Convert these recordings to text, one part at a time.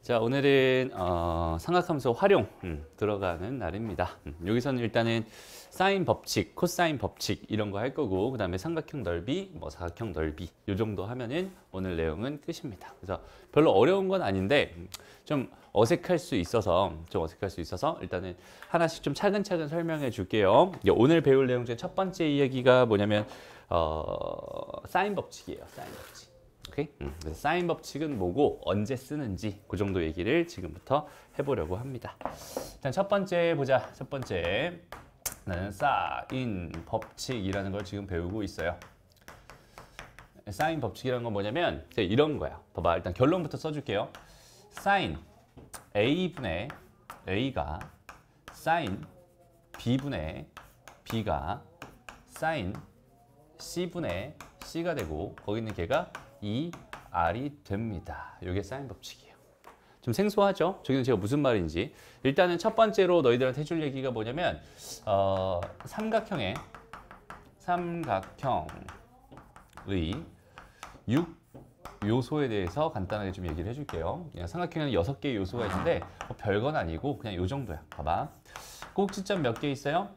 자, 오늘은 삼각함수 활용 들어가는 날입니다. 여기서는 일단은 사인 법칙, 코사인 법칙 이런 거 할 거고, 그 다음에 삼각형 넓이, 뭐 사각형 넓이 이 정도 하면은 오늘 내용은 끝입니다. 그래서 별로 어려운 건 아닌데 좀 어색할 수 있어서 일단은 하나씩 좀 차근차근 설명해 줄게요. 오늘 배울 내용 중에 첫 번째 이야기가 뭐냐면 사인 법칙이에요. 사인 법칙. 오케이? 그래서 사인 법칙은 뭐고 언제 쓰는지 그 정도 얘기를 지금부터 해보려고 합니다. 일단 첫 번째 보자. 첫 번째 나는 사인 법칙이라는 걸 지금 배우고 있어요. 사인 법칙이라는 건 뭐냐면 이런 거야. 봐봐, 일단 결론부터 써줄게요. 사인 A분의 A가 사인 B분의 B가 사인 C분의 C가 되고 거기 있는 걔가 2R이 됩니다. 이게 사인 법칙이에요. 좀 생소하죠? 저기는 제가 무슨 말인지. 일단은 첫 번째로 너희들한테 해줄 얘기가 뭐냐면 삼각형의 6요소에 대해서 간단하게 좀 얘기를 해줄게요. 그냥 삼각형에는 6개의 요소가 있는데 뭐 별건 아니고 그냥 요 정도야. 봐봐. 꼭지점 몇 개 있어요?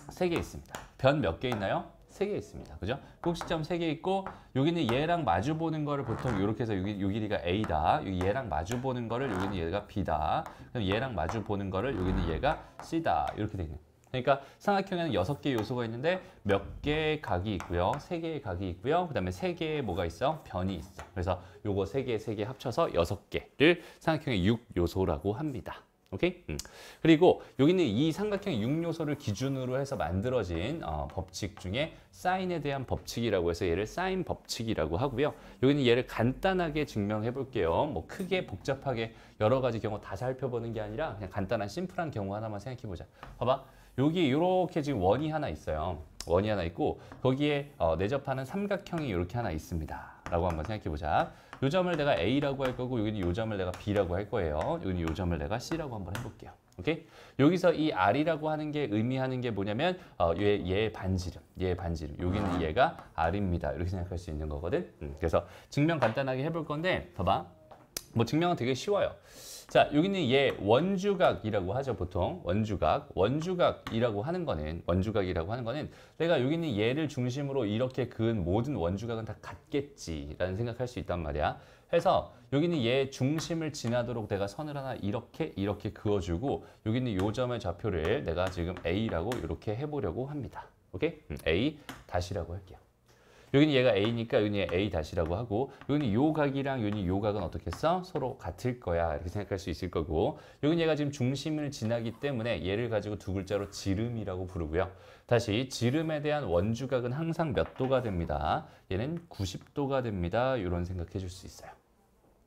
3개 있습니다. 변 몇 개 있나요? 3개 있습니다. 그죠? 꼭지점 3개 있고 여기는 얘랑 마주 보는 거를 보통 이렇게 해서 여기 요 길이가 A다. 여기 얘랑 마주 보는 거를 여기는 얘가 B다. 그럼 얘랑 마주 보는 거를 여기는 얘가 C다. 이렇게 돼 있는. 그러니까 삼각형에는 6개 요소가 있는데 몇 개의 각이 있고요. 3개의 각이 있고요. 그다음에 3개의 뭐가 있어? 변이 있어. 그래서 요거 3개 합쳐서 6개를 삼각형의 6요소라고 합니다. 오케이? 그리고 여기는 이 삼각형 6요소를 기준으로 해서 만들어진 법칙 중에 사인에 대한 법칙이라고 해서 얘를 사인 법칙이라고 하고요. 여기는 얘를 간단하게 증명해 볼게요. 뭐 크게 복잡하게 여러 가지 경우 다 살펴보는 게 아니라 그냥 간단한 심플한 경우 하나만 생각해 보자. 봐봐. 여기 이렇게 지금 원이 하나 있어요. 원이 하나 있고 거기에 내접하는 삼각형이 이렇게 하나 있습니다. 라고 한번 생각해 보자. 요 점을 내가 A라고 할 거고 여기는 요 점을 내가 B라고 할 거예요. 여기는 요 점을 내가 C라고 한번 해볼게요. 오케이? 여기서 이 R이라고 하는 게 의미하는 게 뭐냐면 얘의 반지름. 여기는 얘가 R입니다. 이렇게 생각할 수 있는 거거든. 그래서 증명 간단하게 해볼 건데 봐봐. 뭐 증명은 되게 쉬워요. 자, 여기는 얘 원주각이라고 하죠, 보통. 원주각이라고 하는 거는 내가 여기는 얘를 중심으로 이렇게 그은 모든 원주각은 다 같겠지라는 생각할 수 있단 말이야. 해서 여기는 얘 중심을 지나도록 내가 선을 하나 이렇게 그어주고 여기는 요 점의 좌표를 내가 지금 A라고 이렇게 해보려고 합니다. 오케이? A 다시라고 할게요. 여기는 얘가 A니까 여기는 A 다시라고 하고 여기는 요 각이랑 여기는 요 각은 어떻게 써? 서로 같을 거야 이렇게 생각할 수 있을 거고 여기는 얘가 지금 중심을 지나기 때문에 얘를 가지고 두 글자로 지름이라고 부르고요. 다시 지름에 대한 원주각은 항상 몇 도가 됩니다. 얘는 90도가 됩니다. 이런 생각해 줄 수 있어요.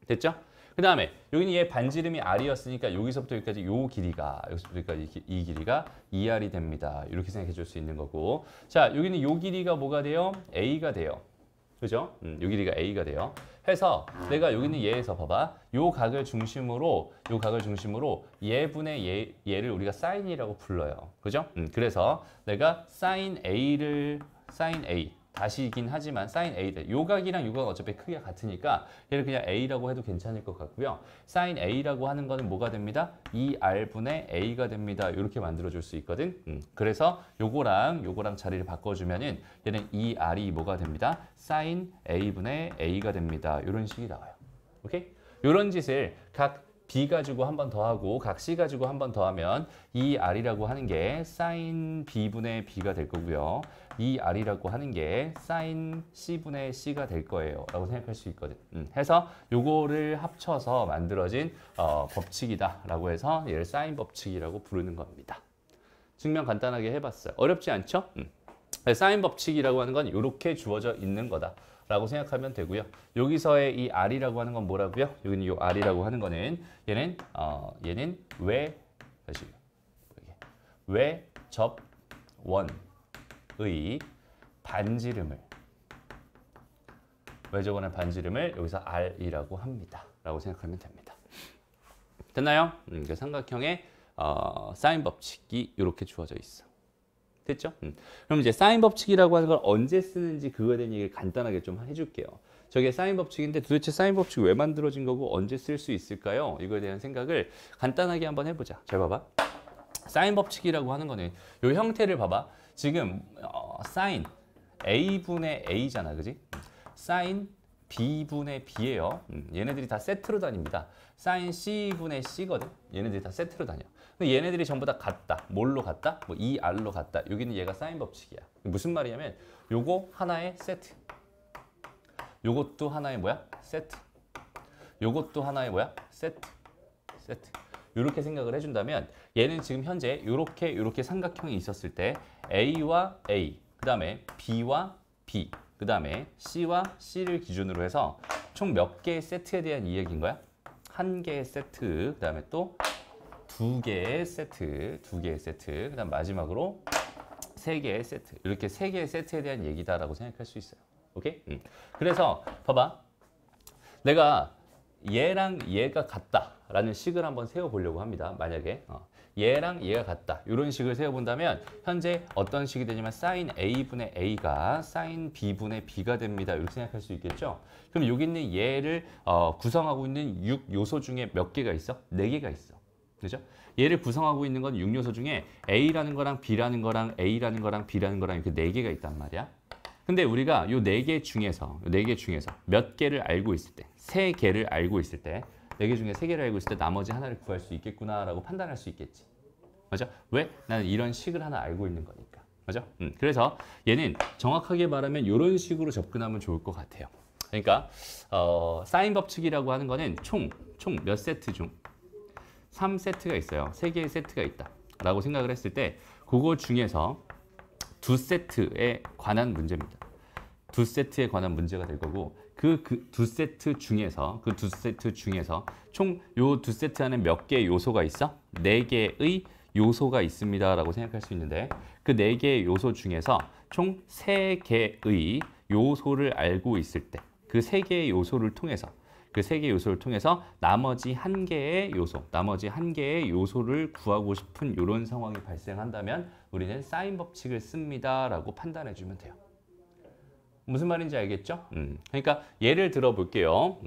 됐죠? 그 다음에 여기는 얘 반지름이 R이었으니까 여기서부터 여기까지 여기서부터 여기까지 이 길이가 2R이 됩니다. 이렇게 생각해 줄 수 있는 거고 자 여기는 요 길이가 뭐가 돼요? A가 돼요. 그죠? 요 길이가 A가 돼요. 해서 내가 여기는 얘에서 봐봐. 요 각을 중심으로 얘분의 얘를 우리가 사인이라고 불러요. 그죠? 그래서 내가 사인 A 다시긴 하지만 사인 A 요 각이랑 요 각은 어차피 크기가 같으니까 얘를 그냥 A라고 해도 괜찮을 것 같고요. 사인 A라고 하는 거는 뭐가 됩니다? 2R분의 A가 됩니다. 이렇게 만들어줄 수 있거든. 그래서 요거랑 자리를 바꿔주면은 얘는 2R이 뭐가 됩니다? 사인 A분의 A가 됩니다. 이런 식이 나와요. 오케이? 이런 짓을 각 B 가지고 한 번 더 하고 각 C 가지고 한 번 더 하면 이 R이라고 하는 게 사인 B분의 B가 될 거고요. 이 R이라고 하는 게 사인 C분의 C가 될 거예요. 라고 생각할 수 있거든. 해서 요거를 합쳐서 만들어진 법칙이다. 라고 해서 얘를 사인 법칙이라고 부르는 겁니다. 증명 간단하게 해봤어요. 어렵지 않죠? 사인 법칙이라고 하는 건 이렇게 주어져 있는 거다. 라고 생각하면 되고요. 여기서의 이 R이라고 하는 건 뭐라고요? 여기는 이 R이라고 하는 거는 얘는 외접원의 반지름을 여기서 R이라고 합니다. 라고 생각하면 됩니다. 됐나요? 삼각형의 사인 법칙이 이렇게 주어져 있어. 됐죠? 그럼 이제 사인 법칙이라고 하는 걸 언제 쓰는지 그거에 대한 얘기를 간단하게 좀 해줄게요. 저게 사인 법칙인데 도대체 사인 법칙이 왜 만들어진 거고 언제 쓸 수 있을까요? 이거에 대한 생각을 간단하게 한번 해보자. 잘 봐봐. 사인 법칙이라고 하는 거는 이 형태를 봐봐. 지금 사인 A분의 A잖아, 그지? 사인 B분의 B예요. 얘네들이 다 세트로 다닙니다. 사인 C분의 C거든. 얘네들이 다 세트로 다녀. 근데 얘네들이 전부 다 같다. 뭘로 같다? 뭐 ER로 같다. 여기는 얘가 사인 법칙이야. 무슨 말이냐면 요거 하나의 세트. 요것도 하나의 뭐야? 세트. 요것도 하나의 뭐야? 세트. 세트. 이렇게 생각을 해준다면 얘는 지금 현재 이렇게 삼각형이 있었을 때 A와 A, 그 다음에 B와 B, 그 다음에 C와 C를 기준으로 해서 총 몇 개의 세트에 대한 이야기인 거야? 한 개의 세트, 그 다음에 또 두 개의 세트, 그 다음 마지막으로 세 개의 세트. 이렇게 세 개의 세트에 대한 얘기다라고 생각할 수 있어요. 오케이? 그래서 봐봐. 내가 얘랑 얘가 같다라는 식을 한번 세워보려고 합니다. 만약에 얘랑 얘가 같다. 이런 식을 세워본다면 현재 어떤 식이 되냐면 사인 A분의 A가 사인 B분의 B가 됩니다. 이렇게 생각할 수 있겠죠? 그럼 여기 있는 얘를 구성하고 있는 6요소 중에 몇 개가 있어? 4개가 있어. 그죠? 얘를 구성하고 있는 건 6요소 중에 A라는 거랑 B라는 거랑 A라는 거랑 B라는 거랑 이렇게 4개가 있단 말이야. 근데 우리가 요 4개 중에서 몇 개를 알고 있을 때, 3개를 알고 있을 때, 4개 중에 3개를 알고 있을 때 나머지 하나를 구할 수 있겠구나라고 판단할 수 있겠지. 맞아? 왜? 나는 이런 식을 하나 알고 있는 거니까. 맞아? 그래서 얘는 정확하게 말하면 이런 식으로 접근하면 좋을 것 같아요. 그러니까 사인 법칙이라고 하는 거는 총 몇 세트 중 3세트가 있어요. 3개의 세트가 있다. 라고 생각을 했을 때 그거 중에서 2세트에 관한 문제입니다. 2세트에 관한 문제가 될 거고 그 2세트 중에서 총 요 2세트 안에 몇 개의 요소가 있어? 4개의 요소가 있습니다. 라고 생각할 수 있는데 그 4개의 요소 중에서 총 3개의 요소를 알고 있을 때 그 3개의 요소를 통해서 나머지 한 개의 요소를 구하고 싶은 이런 상황이 발생한다면 우리는 사인 법칙을 씁니다라고 판단해 주면 돼요. 무슨 말인지 알겠죠? 그러니까 예를 들어 볼게요.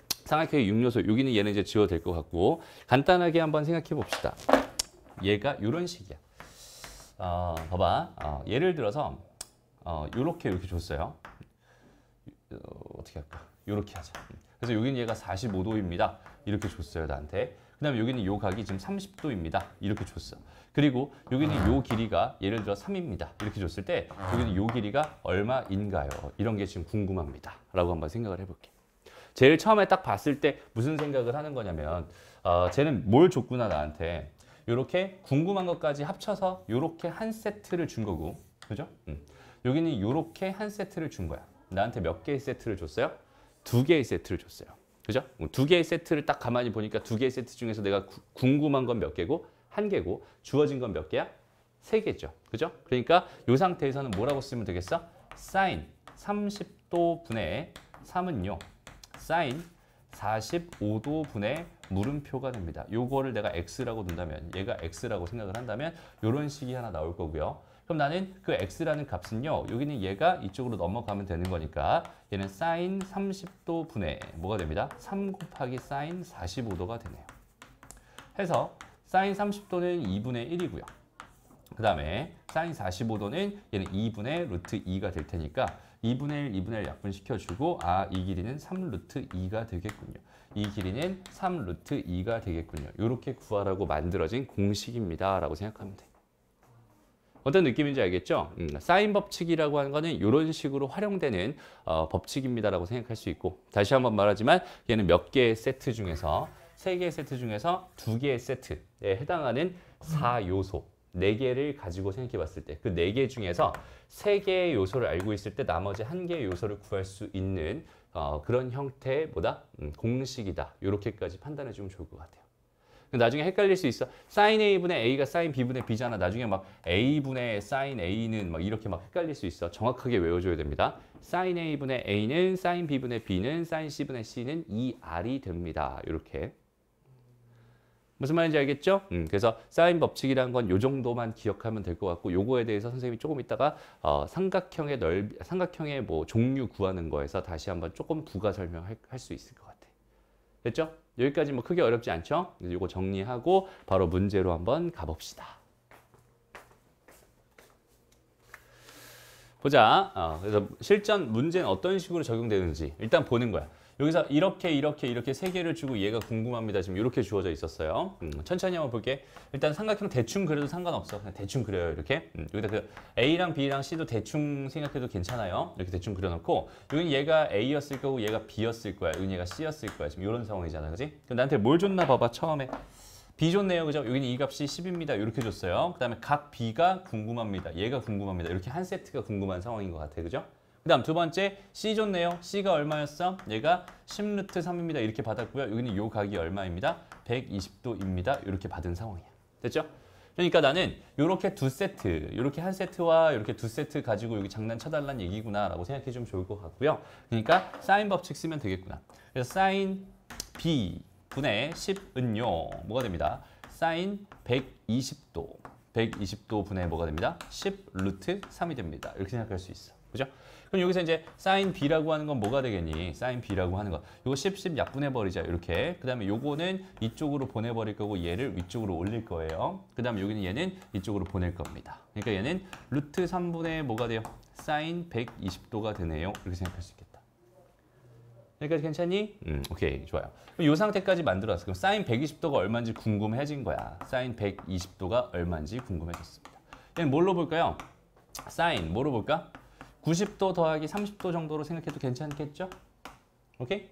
삼각형의 6요소, 여기는 얘는 이제 지워도 될 것 같고 간단하게 한번 생각해 봅시다. 얘가 이런 식이야. 봐봐. 예를 들어서 이렇게 줬어요. 어떻게 할까? 이렇게 하자. 그래서 여기는 얘가 45도입니다. 이렇게 줬어요, 나한테. 그 다음에 여기는 요 각이 지금 30도입니다. 이렇게 줬어. 그리고 여기는 요 길이가 예를 들어 3입니다. 이렇게 줬을 때 여기는 요 길이가 얼마인가요? 이런 게 지금 궁금합니다. 라고 한번 생각을 해볼게. 제일 처음에 딱 봤을 때 무슨 생각을 하는 거냐면 쟤는 뭘 줬구나, 나한테. 이렇게 궁금한 것까지 합쳐서 이렇게 한 세트를 준 거고, 그죠? 여기는 이렇게 한 세트를 준 거야. 나한테 몇 개의 세트를 줬어요? 2개의 세트를 줬어요. 그죠? 2개의 세트를 딱 가만히 보니까 2개의 세트 중에서 내가 궁금한 건 몇 개고? 1개고 주어진 건 몇 개야? 3개죠. 그죠? 그러니까 이 상태에서는 뭐라고 쓰면 되겠어? 사인 30도 분의 3은요. 사인 45도 분의 물음표가 됩니다. 요거를 내가 x라고 둔다면 얘가 x라고 생각을 한다면 이런 식이 하나 나올 거고요. 그럼 나는 그 x라는 값은요. 여기는 얘가 이쪽으로 넘어가면 되는 거니까 얘는 사인 30도 분의 뭐가 됩니다? 3 곱하기 사인 45도가 되네요. 해서 사인 30도는 2분의 1이고요. 그 다음에 사인 45도는 얘는 2분의 루트 2가 될 테니까 2분의 1, 2분의 1 약분시켜주고 이 길이는 3 루트 2가 되겠군요. 이 길이는 3 루트 2가 되겠군요. 이렇게 구하라고 만들어진 공식입니다. 라고 생각하면 돼. 어떤 느낌인지 알겠죠? 사인 법칙이라고 하는 거는 이런 식으로 활용되는 법칙입니다라고 생각할 수 있고 다시 한번 말하지만 얘는 몇 개의 세트 중에서 3개의 세트 중에서 2개의 세트에 해당하는 4요소 4개를 가지고 생각해 봤을 때 그 4개 중에서 3개의 요소를 알고 있을 때 나머지 1개의 요소를 구할 수 있는 그런 형태의 공식이다. 이렇게까지 판단해 주면 좋을 것 같아요. 나중에 헷갈릴 수 있어. 사인 A분의 A가 사인 B분의 B잖아. 나중에 막 A분의 사인 A는 막 이렇게 막 헷갈릴 수 있어. 정확하게 외워줘야 됩니다. 사인 A분의 A는 사인 B분의 B는 사인 C분의 C는 2R이 됩니다. 이렇게. 무슨 말인지 알겠죠? 그래서 사인 법칙이라는 건 요 정도만 기억하면 될 것 같고 요거에 대해서 선생님이 조금 이따가 삼각형의 뭐 종류 구하는 거에서 다시 한번 조금 부가 설명할 수 있을 것 같아요. 됐죠? 여기까지 뭐 크게 어렵지 않죠? 이거 정리하고 바로 문제로 한번 가봅시다. 보자. 그래서 실전 문제는 어떤 식으로 적용되는지 일단 보는 거야. 여기서 이렇게 세 개를 주고 얘가 궁금합니다. 지금 이렇게 주어져 있었어요. 천천히 한번 볼게. 일단 삼각형 대충 그려도 상관없어. 그냥 대충 그려요. 이렇게. 여기다 그 A랑 B랑 C도 대충 생각해도 괜찮아요. 이렇게 대충 그려놓고 여긴 얘가 A였을 거고 얘가 B였을 거야. 여긴 얘가 C였을 거야. 지금 이런 상황이잖아. 그지? 그럼 나한테 뭘 줬나 봐봐. 처음에. B 줬네요. 그죠? 여기는 이 값이 10입니다. 이렇게 줬어요. 그 다음에 각 B가 궁금합니다. 얘가 궁금합니다. 이렇게 한 세트가 궁금한 상황인 것 같아. 그죠? 그 다음 두 번째 C 좋네요. C가 얼마였어? 얘가 10루트 3입니다. 이렇게 받았고요. 여기는 요 각이 얼마입니다? 120도입니다. 이렇게 받은 상황이야. 됐죠? 그러니까 나는 이렇게 두 세트, 이렇게 한 세트와 이렇게 두 세트 가지고 여기 장난쳐달라는 얘기구나 라고 생각해 주면 좋을 것 같고요. 그러니까 사인 법칙 쓰면 되겠구나. 그래서 사인 B 분의 10은요. 뭐가 됩니다? 사인 120도. 120도 분의 뭐가 됩니다? 10루트 3이 됩니다. 이렇게 생각할 수 있어. 그죠? 그럼 여기서 이제 사인 B라고 하는 건 뭐가 되겠니? 사인 B라고 하는 거. 요거 10 약분해버리자. 이렇게. 그 다음에 요거는 이쪽으로 보내버릴 거고 얘를 위쪽으로 올릴 거예요. 그 다음에 여기는 얘는 이쪽으로 보낼 겁니다. 그러니까 얘는 루트 3분의 뭐가 돼요? 사인 120도가 되네요. 이렇게 생각할 수 있겠다. 여기까지 괜찮니? 오케이. 좋아요. 그럼 이 상태까지 만들어놨어. 그럼 사인 120도가 얼마인지 궁금해진 거야. 사인 120도가 얼마인지 궁금해졌습니다. 얘는 뭘로 볼까요? 사인 뭐로 볼까? 90도 더하기 30도 정도로 생각해도 괜찮겠죠? 오케이?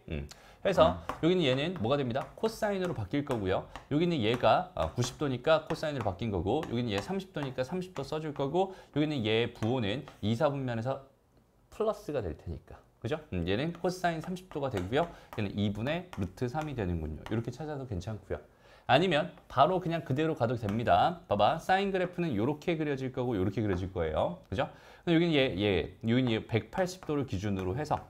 그래서 여기는 얘는 뭐가 됩니다? 코사인으로 바뀔 거고요. 여기는 얘가 90도니까 코사인으로 바뀐 거고 여기는 얘 30도니까 30도 써줄 거고 여기는 얘 부호는 2, 4분면에서 플러스가 될 테니까. 그죠? 얘는 코사인 30도가 되고요. 얘는 2분의 루트 3이 되는군요. 이렇게 찾아도 괜찮고요. 아니면 바로 그냥 그대로 가도 됩니다. 봐봐. 사인 그래프는 이렇게 그려질 거고 이렇게 그려질 거예요. 그죠? 여기는 여기는 180도를 기준으로 해서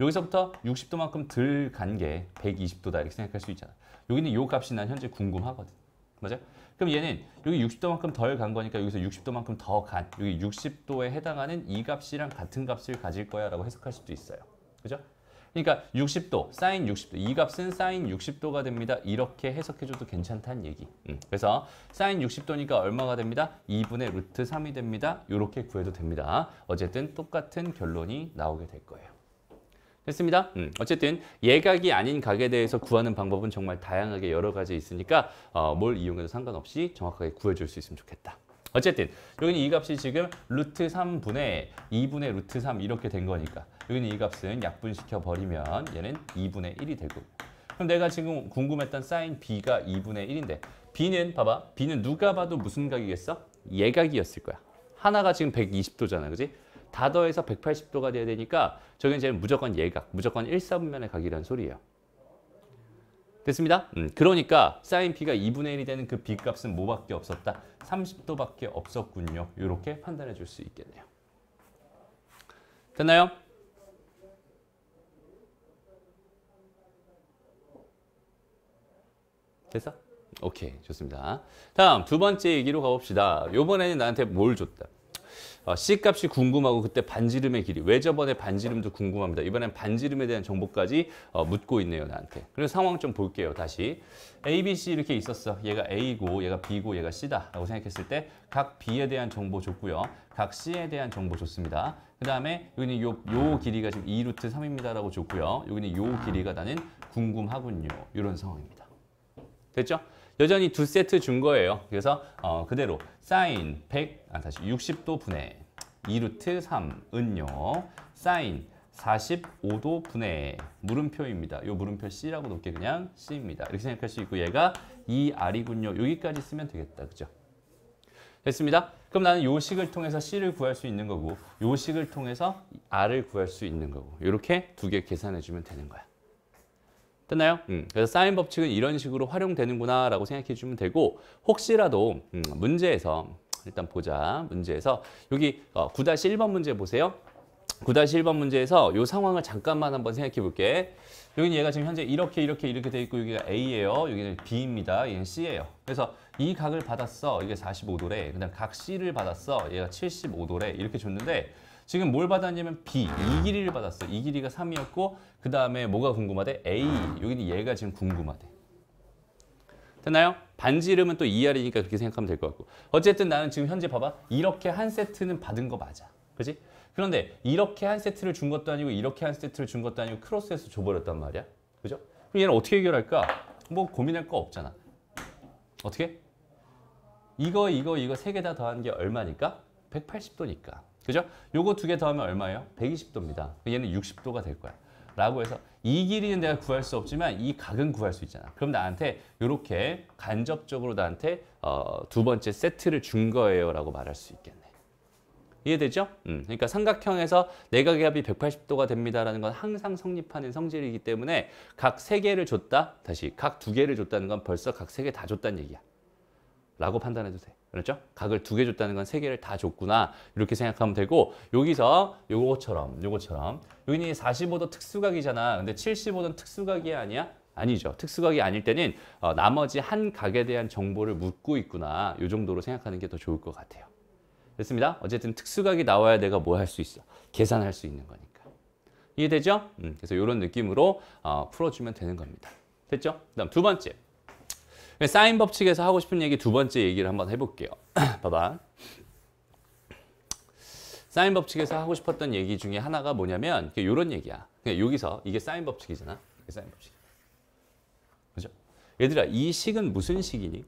여기서부터 60도만큼 덜 간 게 120도다 이렇게 생각할 수 있잖아. 여기는 요 값이 난 현재 궁금하거든. 맞아? 그럼 얘는 여기 60도만큼 덜 간 거니까 여기서 60도만큼 더 간 여기 60도에 해당하는 이 값이랑 같은 값을 가질 거야 라고 해석할 수도 있어요. 그죠? 그러니까 60도, 사인 60도, 이 값은 사인 60도가 됩니다. 이렇게 해석해줘도 괜찮다는 얘기. 그래서 사인 60도니까 얼마가 됩니다? 2분의 루트 3이 됩니다. 이렇게 구해도 됩니다. 어쨌든 똑같은 결론이 나오게 될 거예요. 됐습니다. 어쨌든 예각이 아닌 각에 대해서 구하는 방법은 정말 다양하게 여러 가지 있으니까 뭘 이용해도 상관없이 정확하게 구해줄 수 있으면 좋겠다. 어쨌든 여기는 이 값이 지금 루트 3분의 2분의 루트 3 이렇게 된 거니까 여기는 이 값은 약분시켜 버리면 얘는 2분의 1이 되고 그럼 내가 지금 궁금했던 사인 B가 2분의 1인데 B는 봐봐. B는 누가 봐도 무슨 각이겠어? 예각이었을 거야. 하나가 지금 120도잖아. 그지? 다 더해서 180도가 돼야 되니까 저게 이제 무조건 예각, 무조건 1, 4분면의 각이라는 소리예요. 됐습니다. 그러니까 사인 B가 2분의 1이 되는 그 B 값은 뭐밖에 없었다? 30도밖에 없었군요. 이렇게 판단해 줄 수 있겠네요. 됐나요? 됐어? 오케이, 좋습니다. 다음 두 번째 얘기로 가봅시다. 이번에는 나한테 뭘 줬다? C값이 궁금하고 그때 반지름의 길이. 왜 저번에 반지름도 궁금합니다. 이번엔 반지름에 대한 정보까지 묻고 있네요. 나한테. 그래서 상황 좀 볼게요. 다시. A, B, C 이렇게 있었어. 얘가 A고 얘가 B고 얘가 C다 라고 생각했을 때 각 B에 대한 정보 줬고요. 각 C에 대한 정보 줬습니다. 그 다음에 여기는 요 길이가 지금 2루트 3입니다 라고 줬고요. 여기는 요 길이가 나는 궁금하군요. 이런 상황입니다. 됐죠? 여전히 두 세트 준 거예요. 그래서 그대로 사인 60도 분의 2루트 3은요. 사인 45도 분의 물음표입니다. 이 물음표 C라고 놓게 그냥 C입니다. 이렇게 생각할 수 있고 얘가 2R이군요. 여기까지 쓰면 되겠다. 그죠? 됐습니다. 그럼 나는 요 식을 통해서 C를 구할 수 있는 거고 요 식을 통해서 R을 구할 수 있는 거고 이렇게 두 개 계산해 주면 되는 거야. 됐나요? 그래서 사인 법칙은 이런 식으로 활용되는구나 라고 생각해 주면 되고 혹시라도 문제에서 일단 보자. 문제에서 여기 9-1번 문제 보세요. 9-1번 문제에서 이 상황을 잠깐만 한번 생각해 볼게. 여기는 얘가 지금 현재 이렇게 돼 있고 여기가 A예요. 여기는 B입니다. 얘는 C예요. 그래서 이 각을 받았어. 이게 45도래. 그다음 각 C를 받았어. 얘가 75도래. 이렇게 줬는데 지금 뭘 받았냐면 B, 이 길이를 받았어. 이 길이가 3이었고 그 다음에 뭐가 궁금하대? A. 여기는 얘가 지금 궁금하대. 됐나요? 반지 이름은 또 2R이니까 그렇게 생각하면 될 것 같고. 어쨌든 나는 지금 현재 봐봐. 이렇게 한 세트는 받은 거 맞아. 그지? 그런데 이렇게 한 세트를 준 것도 아니고 이렇게 한 세트를 준 것도 아니고 크로스해서 줘버렸단 말이야. 그죠? 그럼 얘는 어떻게 해결할까? 뭐 고민할 거 없잖아. 어떻게? 이거 세 개 다 더한 게 얼마니까? 180도니까. 그죠? 요거 두 개 더하면 얼마예요? 120도입니다. 얘는 60도가 될 거야. 라고 해서 이 길이는 내가 구할 수 없지만 이 각은 구할 수 있잖아. 그럼 나한테 이렇게 간접적으로 나한테 두 번째 세트를 준 거예요 라고 말할 수 있겠네. 이해되죠? 그러니까 삼각형에서 내각의 합이 180도가 됩니다라는 건 항상 성립하는 성질이기 때문에 각 세 개를 줬다. 다시 각 두 개를 줬다는 건 벌써 각 세 개 다 줬다는 얘기야. 라고 판단해도 돼. 그렇죠? 각을 두 개 줬다는 건 세 개를 다 줬구나. 이렇게 생각하면 되고 여기서 요거처럼 여기는 45도 특수각이잖아. 근데 75도는 특수각이 아니야? 아니죠. 특수각이 아닐 때는 나머지 한 각에 대한 정보를 묻고 있구나. 이 정도로 생각하는 게 더 좋을 것 같아요. 됐습니다. 어쨌든 특수각이 나와야 내가 뭐 할 수 있어? 계산할 수 있는 거니까. 이해되죠? 그래서 이런 느낌으로 풀어주면 되는 겁니다. 됐죠? 그다음 두 번째. 사인 법칙에서 하고 싶은 얘기 두 번째 얘기를 한번 해볼게요. 봐봐. 사인 법칙에서 하고 싶었던 얘기 중에 하나가 뭐냐면 이런 얘기야. 그냥 여기서 이게 사인 법칙이잖아. 이게 사인 법칙. 그죠? 얘들아, 이 식은 무슨 식이니?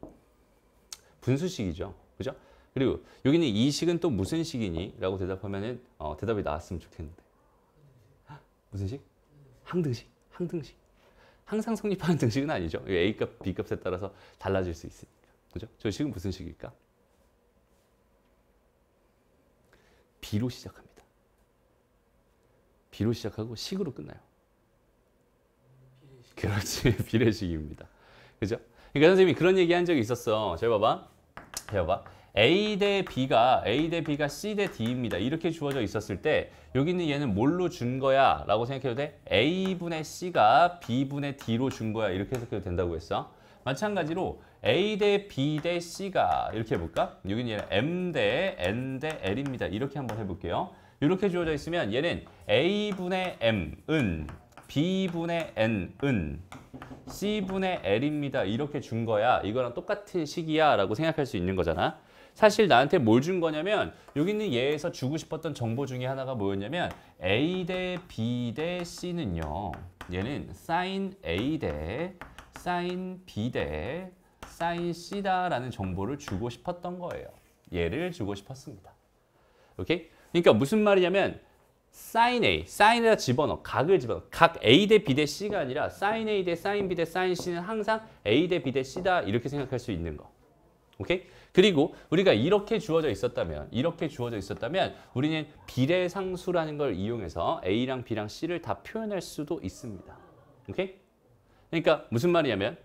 분수식이죠. 그죠? 그리고 여기는 이 식은 또 무슨 식이니? 라고 대답하면은 대답이 나왔으면 좋겠는데. 무슨 식? 항등식. 항등식. 항상 성립하는 등식은 아니죠. A값, B값에 따라서 달라질 수 있으니까. 그죠? 저 식은 무슨 식일까? B로 시작합니다. B로 시작하고 식으로 끝나요. 그렇지. 비례식입니다. 그죠? 그러니까 선생님이 그런 얘기 한 적이 있었어. 잘 봐봐. 잘 봐봐. A 대 B가 C 대 D입니다. 이렇게 주어져 있었을 때 여기는 얘는 뭘로 준 거야? 라고 생각해도 돼? A분의 C가 B분의 D로 준 거야. 이렇게 해석해도 된다고 했어. 마찬가지로 A 대 B 대 C가 이렇게 해볼까? 여기는 얘는 M 대 N 대 L입니다. 이렇게 한번 해볼게요. 이렇게 주어져 있으면 얘는 A분의 M은 B분의 N은 C분의 L입니다. 이렇게 준 거야. 이거랑 똑같은 식이야 라고 생각할 수 있는 거잖아. 사실 나한테 뭘 준 거냐면 여기 있는 얘에서 주고 싶었던 정보 중에 하나가 뭐였냐면 A 대 B 대 C는요. 얘는 sin A 대 sin B 대 sin C다라는 정보를 주고 싶었던 거예요. 얘를 주고 싶었습니다. 오케이? 그러니까 무슨 말이냐면 sin A, sin에다 집어넣어. 각을 집어넣어. 각 A 대 B 대 C가 아니라 sin A 대 sin B 대 sin C는 항상 A 대 B 대 C다 이렇게 생각할 수 있는 거. 오케이? 그리고 우리가 이렇게 주어져 있었다면 우리는 비례상수라는 걸 이용해서 A랑 B랑 C를 다 표현할 수도 있습니다. 오케이? 그러니까 무슨 말이냐면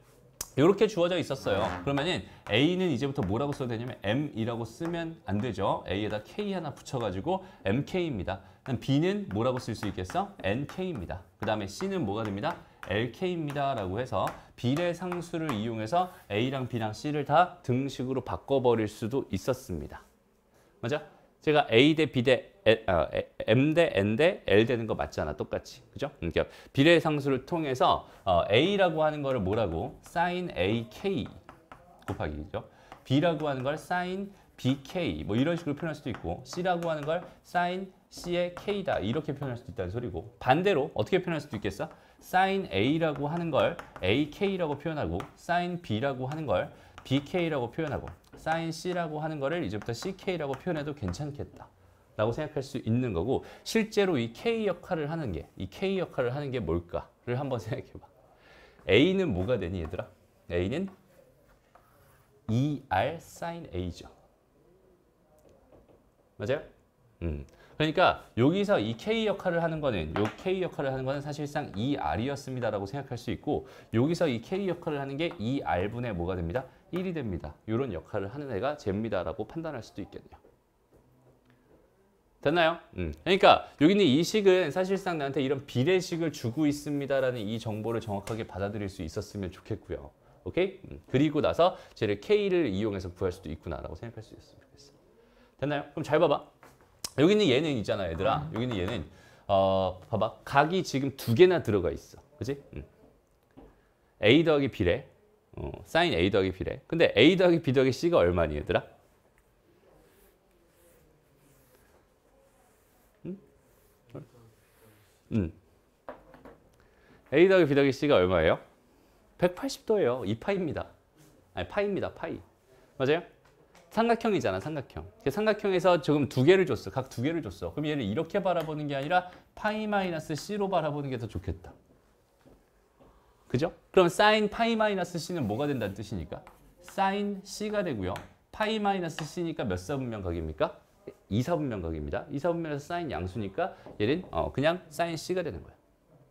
이렇게 주어져 있었어요. 그러면은 A는 이제부터 뭐라고 써야 되냐면 M이라고 쓰면 안 되죠. A에다 K 하나 붙여가지고 MK입니다. B는 뭐라고 쓸 수 있겠어? NK입니다. 그 다음에 C는 뭐가 됩니다? LK입니다. 라고 해서 비례상수를 이용해서 A랑 B랑 C를 다 등식으로 바꿔버릴 수도 있었습니다. 맞아? 제가 A 대 B 대 M 대 N 대 L 되는 거 맞잖아. 똑같이. 그죠? 그러니까 비례상수를 통해서 A라고 하는 거를 뭐라고? sin AK 곱하기죠. B라고 하는 걸 sin BK 뭐 이런 식으로 표현할 수도 있고 C라고 하는 걸 sin C의 K다 이렇게 표현할 수도 있다는 소리고 반대로 어떻게 표현할 수도 있겠어? sin A라고 하는 걸 AK라고 표현하고 sin B라고 하는 걸 BK라고 표현하고 sin C라고 하는 거를 이제부터 CK라고 표현해도 괜찮겠다 라고 생각할 수 있는 거고 실제로 이 K 역할을 하는 게 뭘까를 한번 생각해 봐. A는 뭐가 되니 얘들아? A는 ER sin A죠. 맞아요? 그러니까 여기서 이 K 역할을 하는 거는 사실상 ER이었습니다라고 생각할 수 있고 여기서 이 K 역할을 하는 게 ER분의 뭐가 됩니다? 1이 됩니다. 이런 역할을 하는 애가 쟤입니다라고 판단할 수도 있겠네요. 됐나요? 그러니까 여기 있는 이 식은 사실상 나한테 이런 비례식을 주고 있습니다라는 이 정보를 정확하게 받아들일 수 있었으면 좋겠고요. 오케이? 그리고 나서 쟤를 K를 이용해서 구할 수도 있구나라고 생각할 수 있었으면 좋겠어. 됐나요? 그럼 잘 봐봐. 여기 있는 얘는 있잖아, 얘들아. 여기 있는 얘는 봐봐. 각이 지금 두 개나 들어가 있어. 그지? A 더하기 B래. 사인 A 더하기 B래. 근데 A 더하기 B 더하기 C가 얼마니, 얘들아? A 더하기 B 더하기 C가 얼마예요? 180도예요. 2파입니다. 아니, 파입니다. 파이. 맞아요? 삼각형이잖아, 삼각형. 삼각형에서 지금 두 개를 줬어. 각 두 개를 줬어. 그럼 얘를 이렇게 바라보는 게 아니라 파이 마이너스 C로 바라보는 게 더 좋겠다. 그죠? 그럼 사인 파이 마이너스 C는 뭐가 된다는 뜻이니까? 사인 C가 되고요. 파이 마이너스 C니까 몇 사분면 각입니까? 2사분면 각입니다. 2사분면에서 사인 양수니까 얘는 그냥 사인 C가 되는 거야.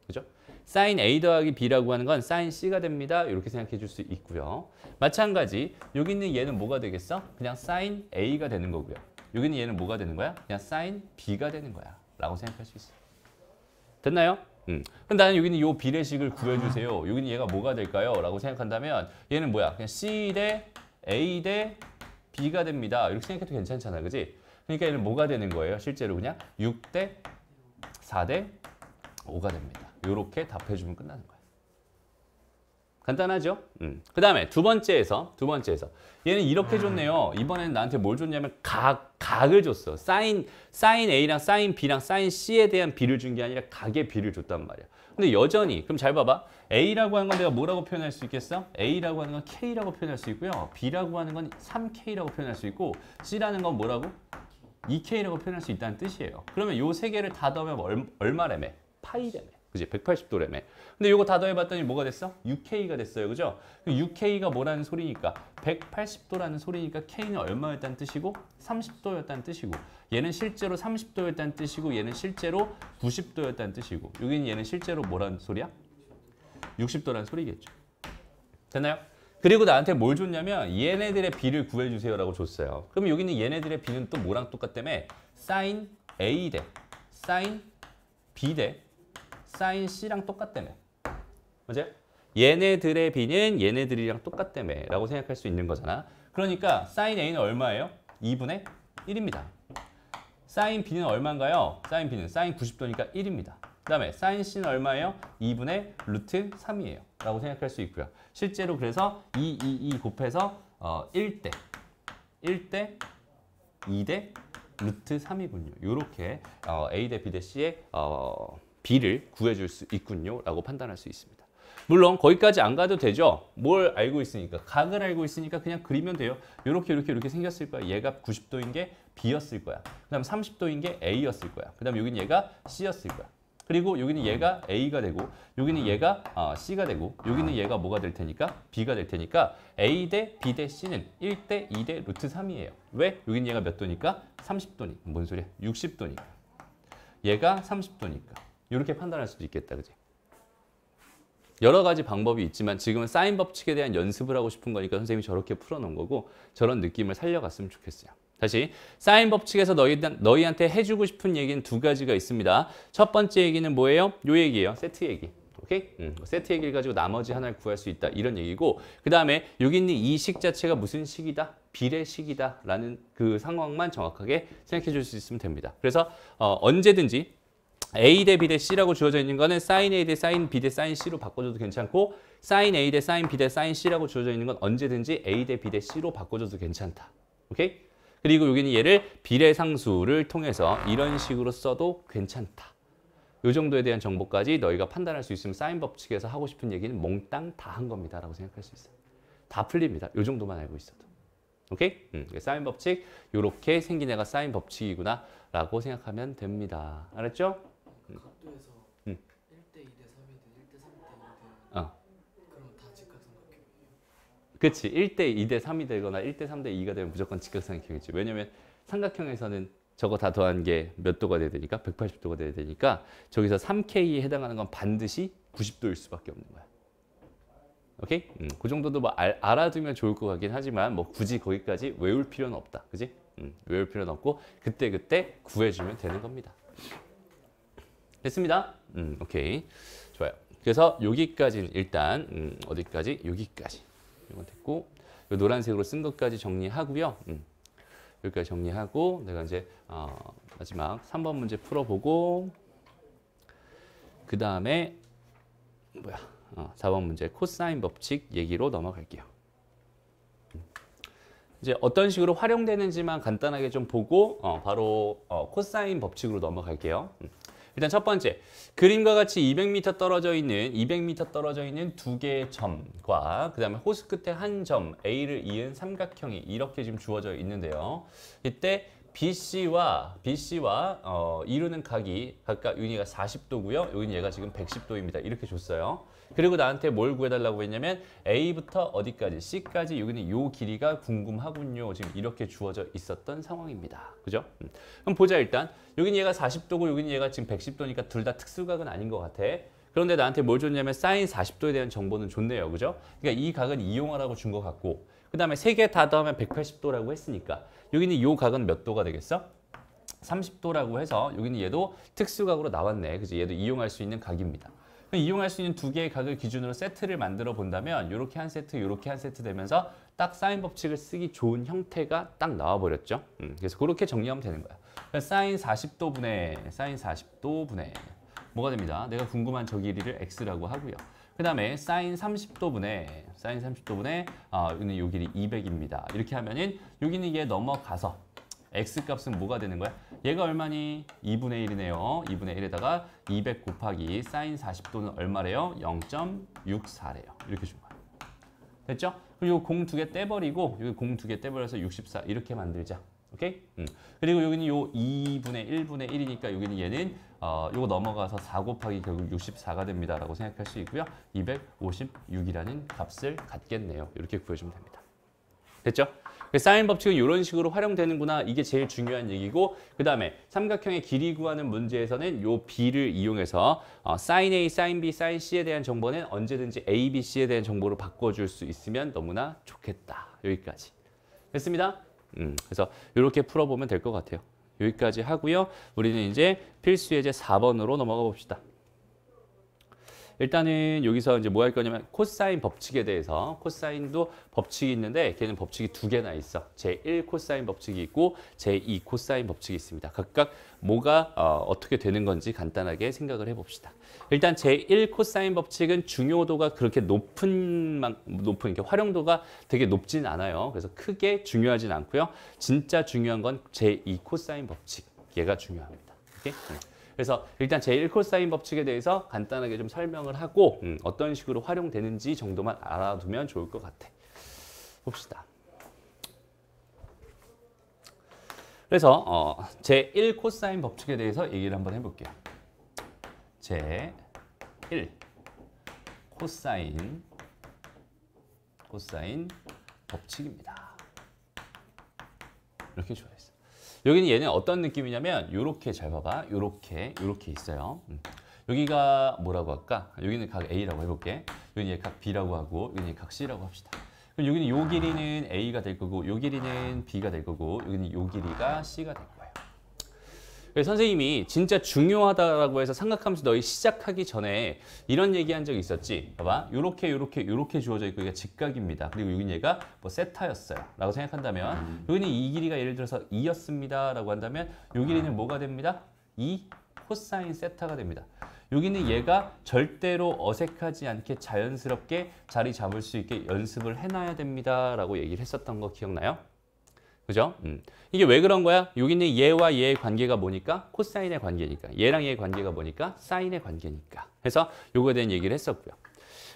그죠? 사인 A 더하기 B라고 하는 건 사인 C가 됩니다. 이렇게 생각해 줄 수 있고요. 마찬가지 여기 있는 얘는 뭐가 되겠어? 그냥 사인 A가 되는 거고요. 여기 있는 얘는 뭐가 되는 거야? 그냥 사인 B가 되는 거야. 라고 생각할 수 있어. 됐나요? 그럼 나는 여기 있는 요 비례식을 구해주세요. 여기 있는 얘가 뭐가 될까요? 라고 생각한다면 얘는 뭐야? 그냥 C 대 A 대 B가 됩니다. 이렇게 생각해도 괜찮잖아. 그지? 그러니까 얘는 뭐가 되는 거예요? 실제로 그냥 6 대 4 대 5가 됩니다. 이렇게 답해주면 끝나는 거야. 간단하죠? 그 다음에 두 번째에서 얘는 이렇게 줬네요. 이번에는 나한테 뭘 줬냐면 각을 줬어. 사인 A랑 사인 B랑 사인 C에 대한 B를 준 게 아니라 각의 B를 줬단 말이야. 근데 여전히 그럼 잘 봐봐. A라고 하는 건 내가 뭐라고 표현할 수 있겠어? A라고 하는 건 K라고 표현할 수 있고요. B라고 하는 건 3K라고 표현할 수 있고 C라는 건 뭐라고? 2K라고 표현할 수 있다는 뜻이에요. 그러면 요 세 개를 다 더하면 얼마래매? 파이래매. 그지? 180도래매. 근데 이거 다 더해봤더니 뭐가 됐어? 6K가 됐어요. 그죠? 6K가 뭐라는 소리니까? 180도라는 소리니까 K는 얼마였다는 뜻이고 30도였다는 뜻이고 얘는 실제로 30도였다는 뜻이고 얘는 실제로 90도였다는 뜻이고 여기는 얘는 실제로 뭐라는 소리야? 60도라는 소리겠죠. 됐나요? 그리고 나한테 뭘 줬냐면 얘네들의 B를 구해주세요 라고 줬어요. 그럼 여기 있는 얘네들의 B는 또 뭐랑 똑같다며? 사인 A 대 사인 B 대 사인 C랑 똑같다며. 맞아요? 얘네들의 B는 얘네들이랑 똑같다며 라고 생각할 수 있는 거잖아. 그러니까 사인 A는 얼마예요? 2분의 1입니다. 사인 B는 얼마인가요? 사인 B는 사인 90도니까 1입니다. 그 다음에 사인 C는 얼마예요? 2분의 루트 3이에요. 라고 생각할 수 있고요. 실제로 그래서 2 곱해서 1대 2대 루트 3이군요. 이렇게 A 대 B 대 C의 B를 구해줄 수 있군요. 라고 판단할 수 있습니다. 물론 거기까지 안 가도 되죠. 뭘 알고 있으니까. 각을 알고 있으니까 그냥 그리면 돼요. 이렇게 생겼을 거야. 얘가 90도인 게 B였을 거야. 그 다음 30도인 게 A였을 거야. 그 다음 여기는 얘가 C였을 거야. 그리고 여기는 얘가 A가 되고 여기는 얘가 C가 되고 여기는 얘가 뭐가 될 테니까 B가 될 테니까 A 대 B 대 C는 1 대 2 대 루트 3이에요. 왜? 여기는 얘가 몇 도니까? 30도니까. 뭔 소리야? 60도니까. 얘가 30도니까. 이렇게 판단할 수도 있겠다. 그지? 여러 가지 방법이 있지만 지금은 사인 법칙에 대한 연습을 하고 싶은 거니까 선생님이 저렇게 풀어놓은 거고 저런 느낌을 살려갔으면 좋겠어요. 다시 사인 법칙에서 너희한테 해주고 싶은 얘기는 두 가지가 있습니다. 첫 번째 얘기는 뭐예요? 요 얘기예요. 세트 얘기. 오케이? 세트 얘기를 가지고 나머지 하나를 구할 수 있다. 이런 얘기고 그 다음에 여기 있는 이 식 자체가 무슨 식이다? 비례식이다. 라는 그 상황만 정확하게 생각해 줄 수 있으면 됩니다. 그래서 언제든지 A 대 B 대 C라고 주어져 있는 거는 사인 A 대 사인 B 대 사인 C로 바꿔줘도 괜찮고 사인 A 대 사인 B 대 사인 C라고 주어져 있는 건 언제든지 A 대 B 대 C로 바꿔줘도 괜찮다. 오케이? 그리고 여기는 얘를 비례상수를 통해서 이런 식으로 써도 괜찮다. 이 정도에 대한 정보까지 너희가 판단할 수 있으면 사인 법칙에서 하고 싶은 얘기는 몽땅 다 한 겁니다. 라고 생각할 수 있어요. 다 풀립니다. 이 정도만 알고 있어도. 오케이? 사인 법칙, 이렇게 생긴 애가 사인 법칙이구나 라고 생각하면 됩니다. 알았죠? 각도에서 1대 2대 3이든 1대 3대 2든 그럼 다 직각삼각형이에요? 그치. 1대 2대 3이 되거나 1대 3대 2가 되면 무조건 직각삼각형이지. 왜냐면 삼각형에서는 저거 다 더한 게 몇 도가 돼야 되니까 180도가 돼야 되니까 저기서 3K에 해당하는 건 반드시 90도일 수밖에 없는 거야. 오케이? 그 정도도 뭐 알아두면 좋을 것 같긴 하지만 뭐 굳이 거기까지 외울 필요는 없다. 그지? 외울 필요는 없고 그때그때 구해주면 되는 겁니다. 됐습니다. 오케이. 좋아요. 그래서 여기까지는 일단 어디까지? 여기까지. 이건 됐고 요 노란색으로 쓴 것까지 정리하고요. 여기까지 정리하고 내가 이제 마지막 3번 문제 풀어보고 그 다음에 4번 문제 코사인 법칙 얘기로 넘어갈게요. 이제 어떤 식으로 활용되는지만 간단하게 좀 보고 바로 코사인 법칙으로 넘어갈게요. 일단 첫 번째, 그림과 같이 200m 떨어져 있는 두 개의 점과 그 다음에 호수 끝에 한 점 A를 이은 삼각형이 이렇게 지금 주어져 있는데요. 이때 BC와 이루는 각이 각각 여기가 40도고요. 여기는 얘가 지금 110도입니다. 이렇게 줬어요. 그리고 나한테 뭘 구해달라고 했냐면 A부터 어디까지 C까지 여기는 요 길이가 궁금하군요. 지금 이렇게 주어져 있었던 상황입니다. 그죠? 그럼 보자 일단. 여기는 얘가 40도고 여기는 얘가 지금 110도니까 둘 다 특수각은 아닌 것 같아. 그런데 나한테 뭘 줬냐면 사인 40도에 대한 정보는 좋네요. 그죠? 그러니까 이 각은 이용하라고 준 것 같고 그 다음에 세 개 다 더하면 180도라고 했으니까 여기는 요 각은 몇 도가 되겠어? 30도라고 해서 여기는 얘도 특수각으로 나왔네. 그래서 얘도 이용할 수 있는 각입니다. 이용할 수 있는 두 개의 각을 기준으로 세트를 만들어 본다면 이렇게 한 세트, 이렇게 한 세트 되면서 딱 사인 법칙을 쓰기 좋은 형태가 딱 나와버렸죠. 그래서 그렇게 정리하면 되는 거야. 그러니까 사인 40도 분의 뭐가 됩니다. 내가 궁금한 저 길이를 x라고 하고요. 그 다음에 사인 30도 분의 여기는 요 길이 200입니다. 이렇게 하면은 여기는 얘 넘어가서 x 값은 뭐가 되는 거야? 얘가 얼마니? 2분의 1이네요. 2분의 1에다가 200 곱하기 사인 40도는 얼마래요? 0.64래요. 이렇게 준 거야. 됐죠? 그리고 요 공 두 개 떼버리고 여기 공 두 개 떼버려서 64 이렇게 만들자. 오케이? 그리고 여기는 요 2분의 1분의 1이니까 여기는 얘는 요거 넘어가서 4 곱하기 결국 64가 됩니다라고 생각할 수 있고요. 256이라는 값을 갖겠네요. 이렇게 구해주면 됩니다. 됐죠? 사인 법칙은 이런 식으로 활용되는구나. 이게 제일 중요한 얘기고 그 다음에 삼각형의 길이 구하는 문제에서는 요 B를 이용해서 사인 A, 사인 B, 사인 C에 대한 정보는 언제든지 A, B, C에 대한 정보로 바꿔줄 수 있으면 너무나 좋겠다. 여기까지. 됐습니다? 그래서 이렇게 풀어보면 될 것 같아요. 여기까지 하고요. 우리는 이제 필수 예제 4번으로 넘어가 봅시다. 일단은 여기서 이제 뭐 할 거냐면 코사인 법칙에 대해서 코사인도 법칙이 있는데 걔는 법칙이 두 개나 있어. 제1 코사인 법칙이 있고 제2 코사인 법칙이 있습니다. 각각 뭐가 어떻게 되는 건지 간단하게 생각을 해봅시다. 일단 제1 코사인 법칙은 중요도가 그렇게 높은 이렇게 활용도가 되게 높진 않아요. 그래서 크게 중요하진 않고요. 진짜 중요한 건 제2 코사인 법칙. 얘가 중요합니다. 오케이? 그래서 일단 제1 코사인 법칙에 대해서 간단하게 좀 설명을 하고 어떤 식으로 활용되는지 정도만 알아두면 좋을 것 같아. 봅시다. 그래서 제1 코사인 법칙에 대해서 얘기를 한번 해볼게요. 제1 코사인 법칙입니다. 이렇게 좋아요. 여기는 얘는 어떤 느낌이냐면 요렇게 잘 봐봐. 요렇게 있어요. 여기가 뭐라고 할까? 여기는 각 A라고 해볼게. 여기는 각 B라고 하고 여기는 각 C라고 합시다. 그럼 여기는 요 길이는 A가 될 거고 요 길이는 B가 될 거고 여기는 요 길이가 C가 될 거예요. 그래서 선생님이 진짜 중요하다라고 해서 삼각함수 너희 시작하기 전에 이런 얘기한 적이 있었지. 봐봐. 요렇게 주어져 있고 이게 직각입니다. 그리고 여기는 얘가 뭐 세타였어요. 라고 생각한다면 여기는 이 길이가 예를 들어서 2였습니다. 라고 한다면 요 길이는 뭐가 됩니다? 2 코사인 세타가 됩니다. 여기는 얘가 절대로 어색하지 않게 자연스럽게 자리 잡을 수 있게 연습을 해놔야 됩니다. 라고 얘기를 했었던 거 기억나요? 그죠? 이게 왜 그런 거야? 여기는 얘와 얘의 관계가 뭐니까? 코사인의 관계니까. 얘랑 얘의 관계가 뭐니까? 사인의 관계니까. 해서 요거에 대한 얘기를 했었고요.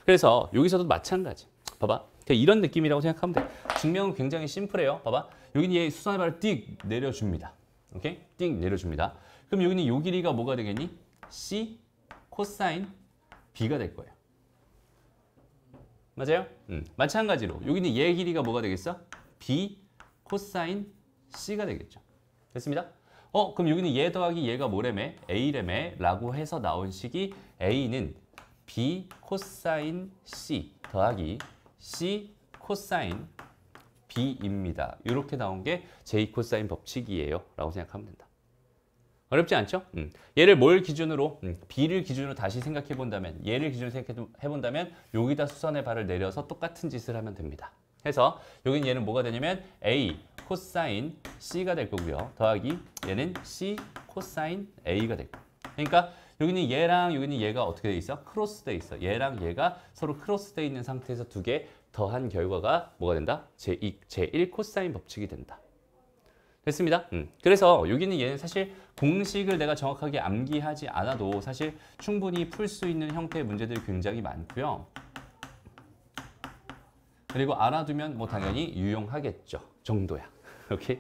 그래서 여기서도 마찬가지. 봐봐. 이런 느낌이라고 생각하면 돼. 증명은 굉장히 심플해요. 봐봐. 여기는 얘 수선발을 띡 내려줍니다. 오케이? 띡 내려줍니다. 그럼 여기는 요 길이가 뭐가 되겠니? C 코사인 B가 될 거예요. 맞아요? 마찬가지로 여기는 얘 길이가 뭐가 되겠어? B 코사인 C가 되겠죠. 됐습니다? 그럼 여기는 얘 더하기 얘가 뭐래매? A래매 라고 해서 나온 식이 A는 B 코사인 C 더하기 C 코사인 B입니다. 이렇게 나온 게 J 코사인 법칙이에요. 라고 생각하면 된다. 어렵지 않죠? 얘를 뭘 기준으로? B를 기준으로 다시 생각해 본다면, 얘를 기준으로 생각해 본다면 여기다 수선의 발을 내려서 똑같은 짓을 하면 됩니다. 해서 여긴 얘는 뭐가 되냐면 A 코사인 C가 될 거고요. 더하기 얘는 C 코사인 A가 될 거예요. 그러니까 여기는 얘랑 여기는 얘가 어떻게 돼 있어? 크로스 돼 있어. 얘랑 얘가 서로 크로스 돼 있는 상태에서 두 개 더한 결과가 뭐가 된다? 제1 코사인 법칙이 된다. 됐습니다. 그래서 여기는 얘는 사실 공식을 내가 정확하게 암기하지 않아도 사실 충분히 풀 수 있는 형태의 문제들이 굉장히 많고요. 그리고 알아두면 뭐 당연히 유용하겠죠. 정도야. 오케이?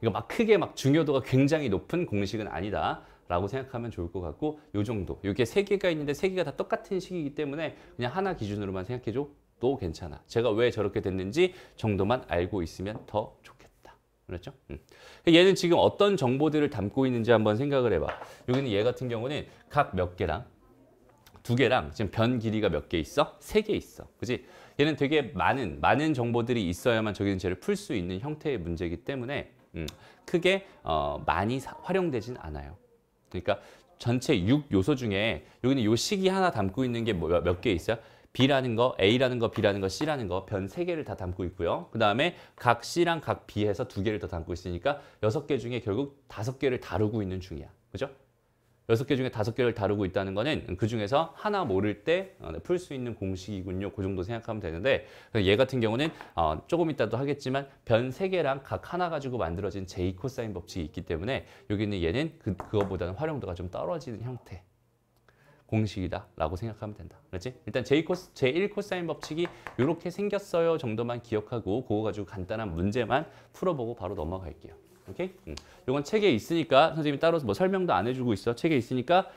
이거 막 크게 막 중요도가 굉장히 높은 공식은 아니다. 라고 생각하면 좋을 것 같고 요 정도. 이게 세 개가 있는데 세 개가 다 똑같은 식이기 때문에 그냥 하나 기준으로만 생각해줘. 도 괜찮아. 제가 왜 저렇게 됐는지 정도만 알고 있으면 더 좋겠다. 그렇죠? 얘는 지금 어떤 정보들을 담고 있는지 한번 생각을 해봐. 여기는 얘 같은 경우는 각 몇 개랑 두 개랑 지금 변 길이가 몇 개 있어? 세 개 있어. 그지? 얘는 되게 많은 정보들이 있어야만 저기는 쟤를 풀 수 있는 형태의 문제이기 때문에 크게 많이 활용되진 않아요. 그러니까 전체 6요소 중에 여기는 요 식이 하나 담고 있는 게 몇 개 있어요? B라는 거, A라는 거, B라는 거, C라는 거 변 3개를 다 담고 있고요. 그 다음에 각 C랑 각 B에서 2개를 더 담고 있으니까 6개 중에 결국 5개를 다루고 있는 중이야. 그죠? 6개 중에 5개를 다루고 있다는 거는 그 중에서 하나 모를 때 풀 수 있는 공식이군요. 그 정도 생각하면 되는데 얘 같은 경우는 조금 이따도 하겠지만 변 3개랑 각 하나 가지고 만들어진 J 코사인 법칙이 있기 때문에 여기 있는 얘는 그거보다는 활용도가 좀 떨어지는 형태. 공식이다 라고 생각하면 된다. 그렇지? 일단 제1 코사인 법칙이 이렇게 생겼어요 정도만 기억하고 그거 가지고 간단한 문제만 풀어보고 바로 넘어갈게요. 오케이? 이건 책에 있으니까 선생님이 따로 뭐 설명도 안 해주고 있어. 책에 있으니까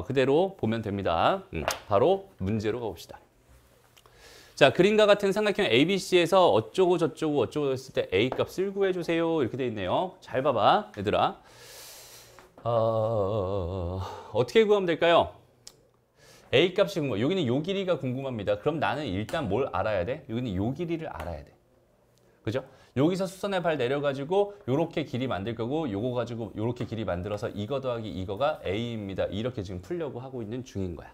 그대로 보면 됩니다. 바로 문제로 가봅시다. 자, 그림과 같은 삼각형 ABC에서 어쩌고 저쩌고 어쩌고 했을 때 A 값을 구해주세요. 이렇게 돼 있네요. 잘 봐봐 얘들아. 어떻게 구하면 될까요? A 값이 궁금해. 여기는 요 길이가 궁금합니다. 그럼 나는 일단 뭘 알아야 돼? 여기는 요 길이를 알아야 돼. 그죠? 여기서 수선의 발 내려가지고 요렇게 길이 만들 거고 요거 가지고 요렇게 길이 만들어서 이거 더하기 이거가 A입니다. 이렇게 지금 풀려고 하고 있는 중인 거야.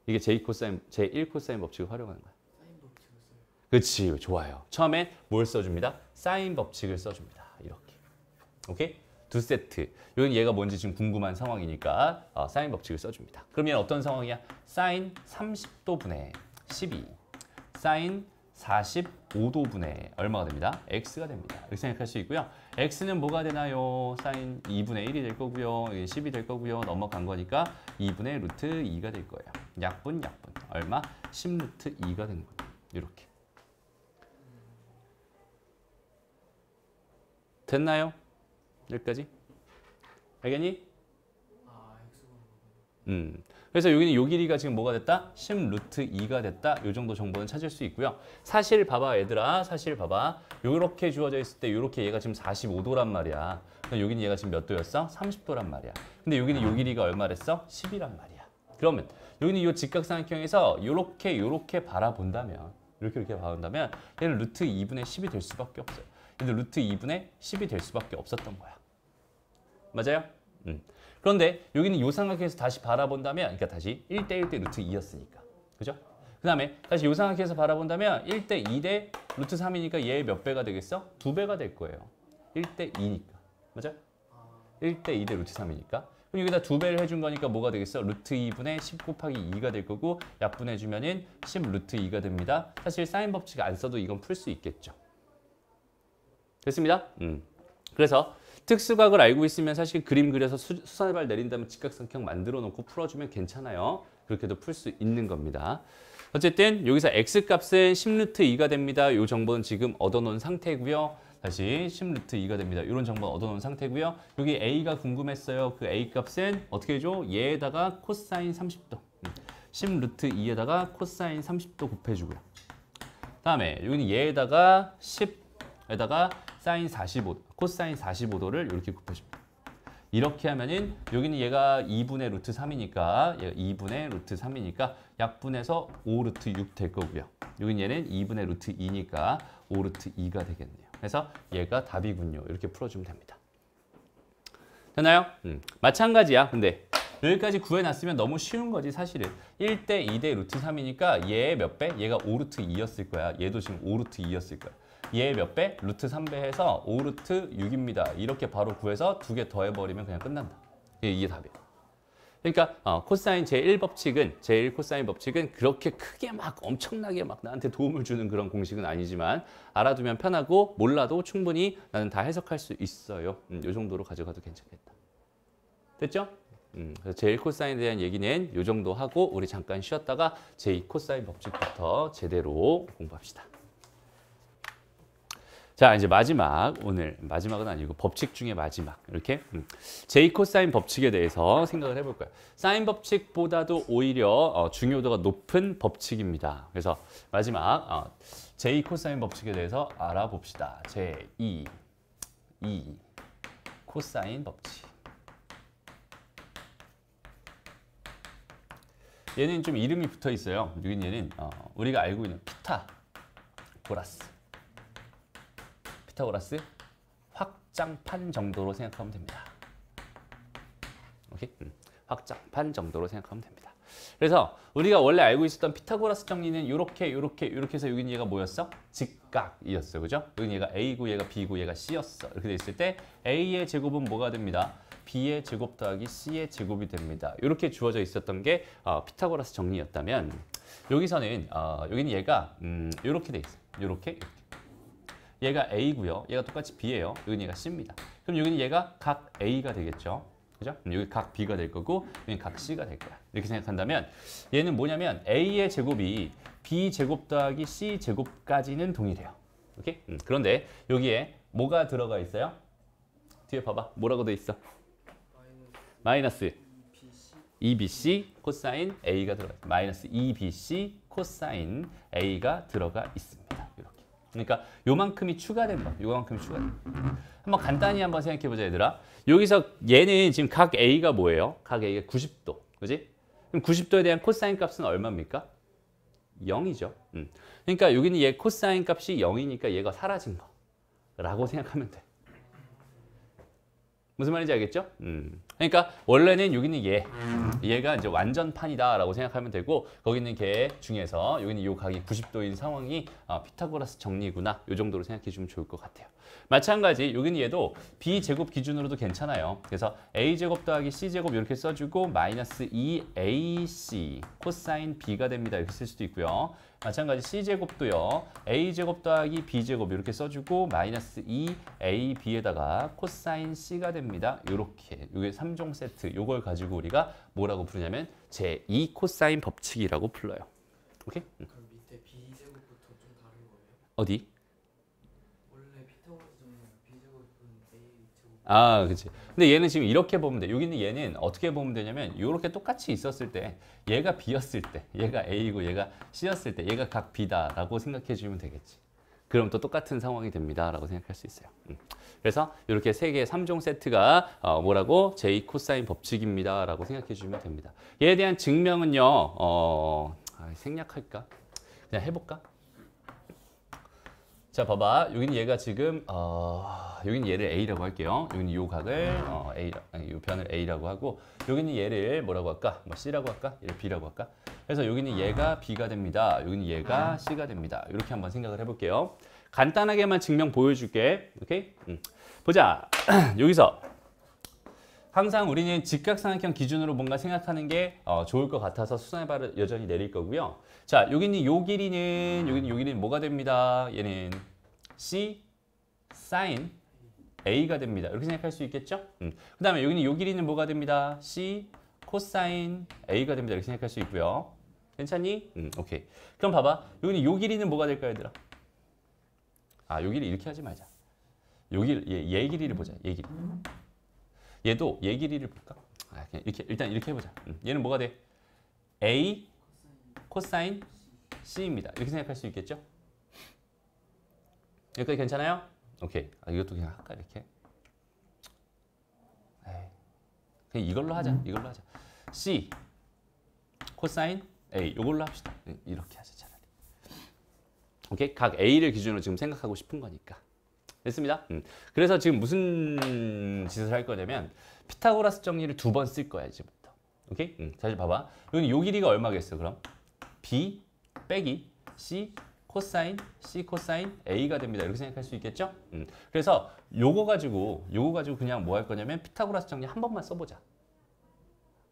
이게 제1 코사인 법칙을 활용하는 거야. 사인 법칙을 써요. 그렇지. 좋아요. 처음에 뭘 써줍니다? 사인 법칙을 써줍니다. 이렇게. 오케이? 두 세트. 여기는 얘가 뭔지 지금 궁금한 상황이니까 사인 법칙을 써줍니다. 그럼 얘는 어떤 상황이야? 사인 30도분의 12, 사인 45도분의 얼마가 됩니다? X가 됩니다. 이렇게 생각할 수 있고요. X는 뭐가 되나요? 사인 2분의 1이 될 거고요. 10이 될 거고요. 넘어간 거니까 2분의 루트 2가 될 거예요. 약분. 얼마? 10 루트 2가 되는 거예요. 이렇게. 됐나요? 여기까지? 알겠니? X가 그래서 여기는 요 길이가 지금 뭐가 됐다? 10 루트 2가 됐다. 요 정도 정보는 찾을 수 있고요. 사실 봐봐 얘들아. 사실 봐봐. 요렇게 주어져 있을 때 요렇게 얘가 지금 45도란 말이야. 그럼 여기는 얘가 지금 몇 도였어? 30도란 말이야. 근데 여기는 요 길이가 얼마랬어? 10이란 말이야. 그러면 여기는 요 직각삼각형에서 요렇게 바라본다면 이렇게 바라본다면 얘는 루트 2분의 10이 될 수밖에 없어요. 근데 루트 2분의 10이 될 수밖에 없었던 거야. 맞아요? 그런데 여기는 요 삼각형에서 다시 바라본다면, 그러니까 다시 1대 1대 루트 2였으니까. 그죠? 그 다음에 다시 요 삼각형에서 바라본다면 1대 2대 루트 3이니까 얘 몇 배가 되겠어? 2배가 될 거예요. 1대 2니까. 맞아요? 1대 2대 루트 3이니까. 그럼 여기다 2배를 해준 거니까 뭐가 되겠어? 루트 2분의 10 곱하기 2가 될 거고 약분해주면은 10 루트 2가 됩니다. 사실 사인 법칙 안 써도 이건 풀 수 있겠죠. 됐습니다? 그래서 특수각을 알고 있으면 사실 그림 그려서 수선의 발 내린 다음에 직각삼각형 만들어 놓고 풀어주면 괜찮아요. 그렇게도 풀 수 있는 겁니다. 어쨌든 여기서 x값은 10루트 2가 됩니다. 이 정보는 지금 얻어놓은 상태고요. 다시 10루트 2가 됩니다. 이런 정보는 얻어놓은 상태고요. 여기 a가 궁금했어요. 그 a 값은 어떻게 해줘? 얘에다가 코사인 30도. 10루트 2에다가 코사인 30도 곱해주고요. 다음에 여기는 얘에다가 10에다가 사인 45도, 코사인 45도를 이렇게 곱해줍니다. 이렇게 하면은 여기는 얘가 2분의 루트 3이니까 얘가 2분의 루트 3이니까 약분해서 5 루트 6 될 거고요. 여기는 얘는 2분의 루트 2니까 5루트 2가 되겠네요. 그래서 얘가 답이군요. 이렇게 풀어주면 됩니다. 됐나요? 마찬가지야. 근데 여기까지 구해놨으면 너무 쉬운 거지 사실은. 1대 2대 루트 3이니까 얘 몇 배? 얘가 5루트 2였을 거야. 얘도 지금 5루트 2였을 거야. 얘 몇 배? 루트 3배 해서 5루트 6입니다. 이렇게 바로 구해서 2개 더해버리면 그냥 끝난다. 이게 답이야. 그러니까 코사인 제1법칙은 제1 코사인 법칙은 그렇게 크게 막 엄청나게 막 나한테 도움을 주는 그런 공식은 아니지만 알아두면 편하고 몰라도 충분히 나는 다 해석할 수 있어요. 이 정도로 가져가도 괜찮겠다. 됐죠? 그래서 제1 코사인에 대한 얘기는 이 정도 하고 우리 잠깐 쉬었다가 제2 코사인 법칙부터 제대로 공부합시다. 자, 이제 마지막, 오늘 마지막은 아니고 법칙 중에 마지막 이렇게 제2 코사인 법칙에 대해서 생각을 해볼 거예요. 사인 법칙보다도 오히려 중요도가 높은 법칙입니다. 그래서 마지막 제2 코사인 법칙에 대해서 알아봅시다. 제2 코사인 법칙. 얘는 좀 이름이 붙어 있어요. 얘는 우리가 알고 있는 피타고라스 확장판 정도로 생각하면 됩니다. 오케이? 확장판 정도로 생각하면 됩니다. 그래서 우리가 원래 알고 있었던 피타고라스 정리는 이렇게 해서 여기는 얘가 뭐였어? 직각이었어. 그죠? 여기는 얘가 A고 얘가 B고 얘가 C였어. 이렇게 돼 있을 때 A의 제곱은 뭐가 됩니다? B의 제곱 더하기 C의 제곱이 됩니다. 이렇게 주어져 있었던 게 피타고라스 정리였다면 여기서는 여기는 얘가 이렇게 돼 있어요. 이렇게. 얘가 A고요. 얘가 똑같이 B예요. 여기는 얘가 C입니다. 그럼 여기는 얘가 각 A가 되겠죠. 그죠? 그럼 여기 각 B가 될 거고 여기는 각 C가 될 거야. 이렇게 생각한다면 얘는 뭐냐면 A의 제곱이 B 제곱 더하기 C 제곱까지는 동일해요. 오케이? 그런데 여기에 뭐가 들어가 있어요? 뒤에 봐봐. 뭐라고 돼 있어? 마이너스 2bc 코사인 A가 들어가 있습니다. 마이너스 2bc 코사인 A가 들어가 있습니다. 이렇게. 그러니까 요만큼이 추가된 거. 요만큼이 추가된 거. 한번 간단히 한번 생각해 보자, 얘들아. 여기서 얘는 지금 각 A가 뭐예요? 각 A가 90도. 그지? 그럼 90도에 대한 코사인 값은 얼마입니까? 0이죠. 그러니까 여기는 얘 코사인 값이 0이니까 얘가 사라진 거라고 생각하면 돼. 무슨 말인지 알겠죠? 그러니까 원래는 여기는 얘가 이제 완전판이다라고 생각하면 되고 거기 있는 걔 중에서 여기는 이 각이 90도인 상황이 피타고라스 정리구나. 이 정도로 생각해 주면 좋을 것 같아요. 마찬가지 여기는 얘도 B제곱 기준으로도 괜찮아요. 그래서 A제곱 더하기 C제곱 이렇게 써주고 마이너스 2AC 코사인 B가 됩니다. 이렇게 쓸 수도 있고요. 마찬가지 C제곱도요. A제곱 더하기 B제곱 이렇게 써주고 마이너스 2AB에다가 코사인 C가 됩니다. 이렇게 이게 3종 세트 이걸 가지고 우리가 뭐라고 부르냐면 제2 코사인 법칙이라고 불러요. 오케이? 그럼 밑에 B제곱부터 좀 다른 거예요? 어디? 원래 피타고라스 정리는 B제곱은 A제곱. 그치. 근데 얘는 지금 이렇게 보면 돼. 여기는 얘는 어떻게 보면 되냐면 이렇게 똑같이 있었을 때 얘가 B였을 때 얘가 A고 얘가 C였을 때 얘가 각 B다라고 생각해 주면 되겠지. 그럼 또 똑같은 상황이 됩니다라고 생각할 수 있어요. 그래서 이렇게 세 개의 3종 세트가 뭐라고? 제2 코사인 법칙입니다라고 생각해 주면 됩니다. 얘에 대한 증명은요. 생략할까? 그냥 해볼까? 자, 봐봐. 여기는 얘가 지금 여기는 얘를 A라고 할게요. 여기는 이 각을 이 변을 A라고 하고 여기는 얘를 뭐라고 할까? 뭐 C라고 할까? 얘를 B라고 할까? 그래서 여기는 얘가 B가 됩니다. 여기는 얘가 C가 됩니다. 이렇게 한번 생각을 해볼게요. 간단하게만 증명 보여줄게. 오케이? 보자. 여기서 항상 우리는 직각삼각형 기준으로 뭔가 생각하는 게 좋을 것 같아서 수선의 발을 여전히 내릴 거고요. 자, 여기는 요 길이는 뭐가 됩니다. 얘는 C sin A가 됩니다. 이렇게 생각할 수 있겠죠? 그 다음에 여기는 요 길이는 뭐가 됩니다. C 코사인 A가 됩니다. 이렇게 생각할 수 있고요. 괜찮니? 오케이. 그럼 봐봐. 여기는 요 길이는 뭐가 될까요, 얘들아? 요 길이 이렇게 하지 말자. 얘 길이를 보자. 얘 길이. 얘도 얘 길이를 볼까? 그냥 이렇게 일단 이렇게 해보자. 얘는 뭐가 돼? A 코사인 C입니다. 이렇게 생각할 수 있겠죠? 여기까지 괜찮아요? 오케이. 이것도 그냥 할까 이렇게. 그냥 이걸로 하자. 이걸로 하자. C 코사인 A 이걸로 합시다. 이렇게 하자 차라리. 오케이? 각 A를 기준으로 지금 생각하고 싶은 거니까. 됐습니다. 그래서 지금 무슨 짓을 할 거냐면 피타고라스 정리를 2번 쓸 거야, 이제부터. 오케이? 다시 봐봐. 여기 요 길이가 얼마겠어, 그럼? B 빼기 C 코사인 C 코사인 A가 됩니다. 이렇게 생각할 수 있겠죠? 그래서 요거 가지고 그냥 뭐 할 거냐면 피타고라스 정리 한 번만 써보자.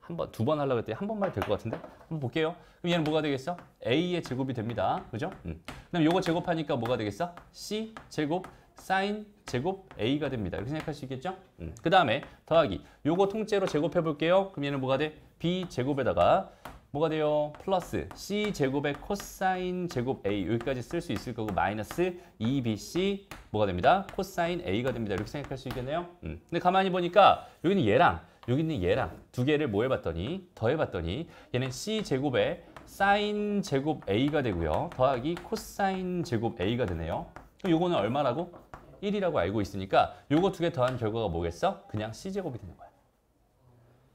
한 번, 2번 하려고 했더니 한 번만 될 것 같은데? 한번 볼게요. 그럼 얘는 뭐가 되겠어? A의 제곱이 됩니다. 그죠? 그다음 요거 제곱하니까 뭐가 되겠어? C 제곱 사인 제곱 A가 됩니다. 이렇게 생각할 수 있겠죠? 그 다음에 더하기. 요거 통째로 제곱해 볼게요. 그럼 얘는 뭐가 돼? B 제곱에다가 뭐가 돼요? 플러스 C 제곱의 코사인 제곱 A 여기까지 쓸 수 있을 거고 마이너스 2BC 뭐가 됩니다? 코사인 A가 됩니다. 이렇게 생각할 수 있겠네요. 근데 가만히 보니까 여기는 얘랑 여기는 얘랑 두 개를 뭐 해봤더니 더해봤더니 얘는 C 제곱의 사인 제곱 A가 되고요. 더하기 코사인 제곱 A가 되네요. 그럼 요거는 얼마라고? 1이라고 알고 있으니까 요거 두 개 더한 결과가 뭐겠어? 그냥 C제곱이 되는 거야.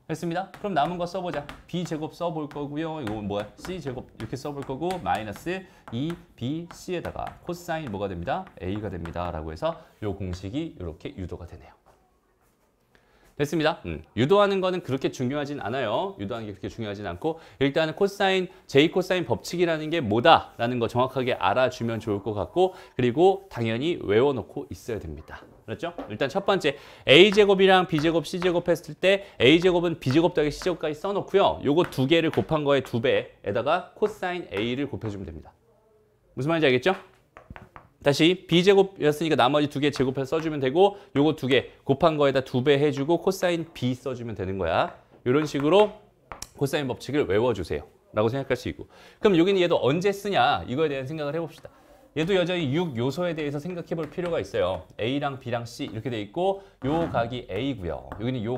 됐습니다. 그럼 남은 거 써보자. B제곱 써볼 거고요. 이건 뭐야? C제곱 이렇게 써볼 거고 마이너스 2BC에다가 코사인 뭐가 됩니다? A가 됩니다. 라고 해서 요 공식이 이렇게 유도가 되네요. 됐습니다. 유도하는 거는 그렇게 중요하진 않아요. 유도하는 게 그렇게 중요하진 않고 일단은 코사인, J 코사인 법칙이라는 게 뭐다라는 거 정확하게 알아주면 좋을 것 같고 그리고 당연히 외워놓고 있어야 됩니다. 그렇죠? 일단 첫 번째 A제곱이랑 B제곱, C제곱 했을 때 A제곱은 B제곱 더하기 C제곱까지 써놓고요. 요거 두 개를 곱한 거에 2배에다가 코사인 A를 곱해주면 됩니다. 무슨 말인지 알겠죠? 다시 B제곱이었으니까 나머지 두 개 제곱해서 써주면 되고 요거 두 개 곱한 거에다 2배 해주고 코사인 B 써주면 되는 거야. 이런 식으로 코사인 법칙을 외워주세요. 라고 생각할 수 있고 그럼 여기는 얘도 언제 쓰냐 이거에 대한 생각을 해봅시다. 얘도 여전히 6요소에 대해서 생각해 볼 필요가 있어요. A랑 B랑 C 이렇게 돼 있고 요 각이 A고요. 여기는 요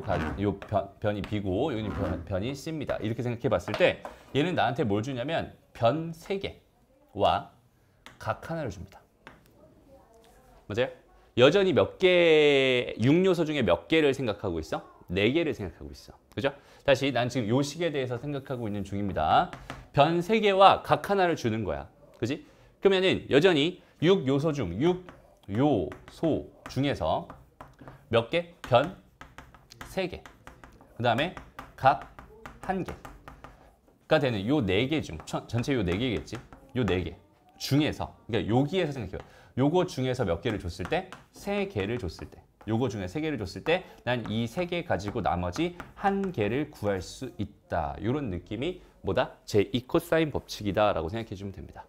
변이 B고 여기는 변이 C입니다. 이렇게 생각해 봤을 때 얘는 나한테 뭘 주냐면 변 3개와 각 하나를 줍니다. 맞아요? 여전히 몇 개, 6요소 중에 몇 개를 생각하고 있어? 4개를 생각하고 있어. 그죠? 다시 난 지금 요 식에 대해서 생각하고 있는 중입니다. 변 3개와 각 하나를 주는 거야. 그지? 그러면은 여전히 6요소 중 6요소 중에서 몇 개? 변 3개. 그 다음에 각 1개가 되는 요 4개 중 전체 요 4개겠지? 요 4개 중에서 그러니까 여기에서 생각해요. 요거 중에서 몇 개를 줬을 때? 3개를 줬을 때. 요거 중에 3개를 줬을 때 난 이 3개 가지고 나머지 1개를 구할 수 있다. 이런 느낌이 뭐다? 제2 코사인 법칙이다 라고 생각해 주면 됩니다.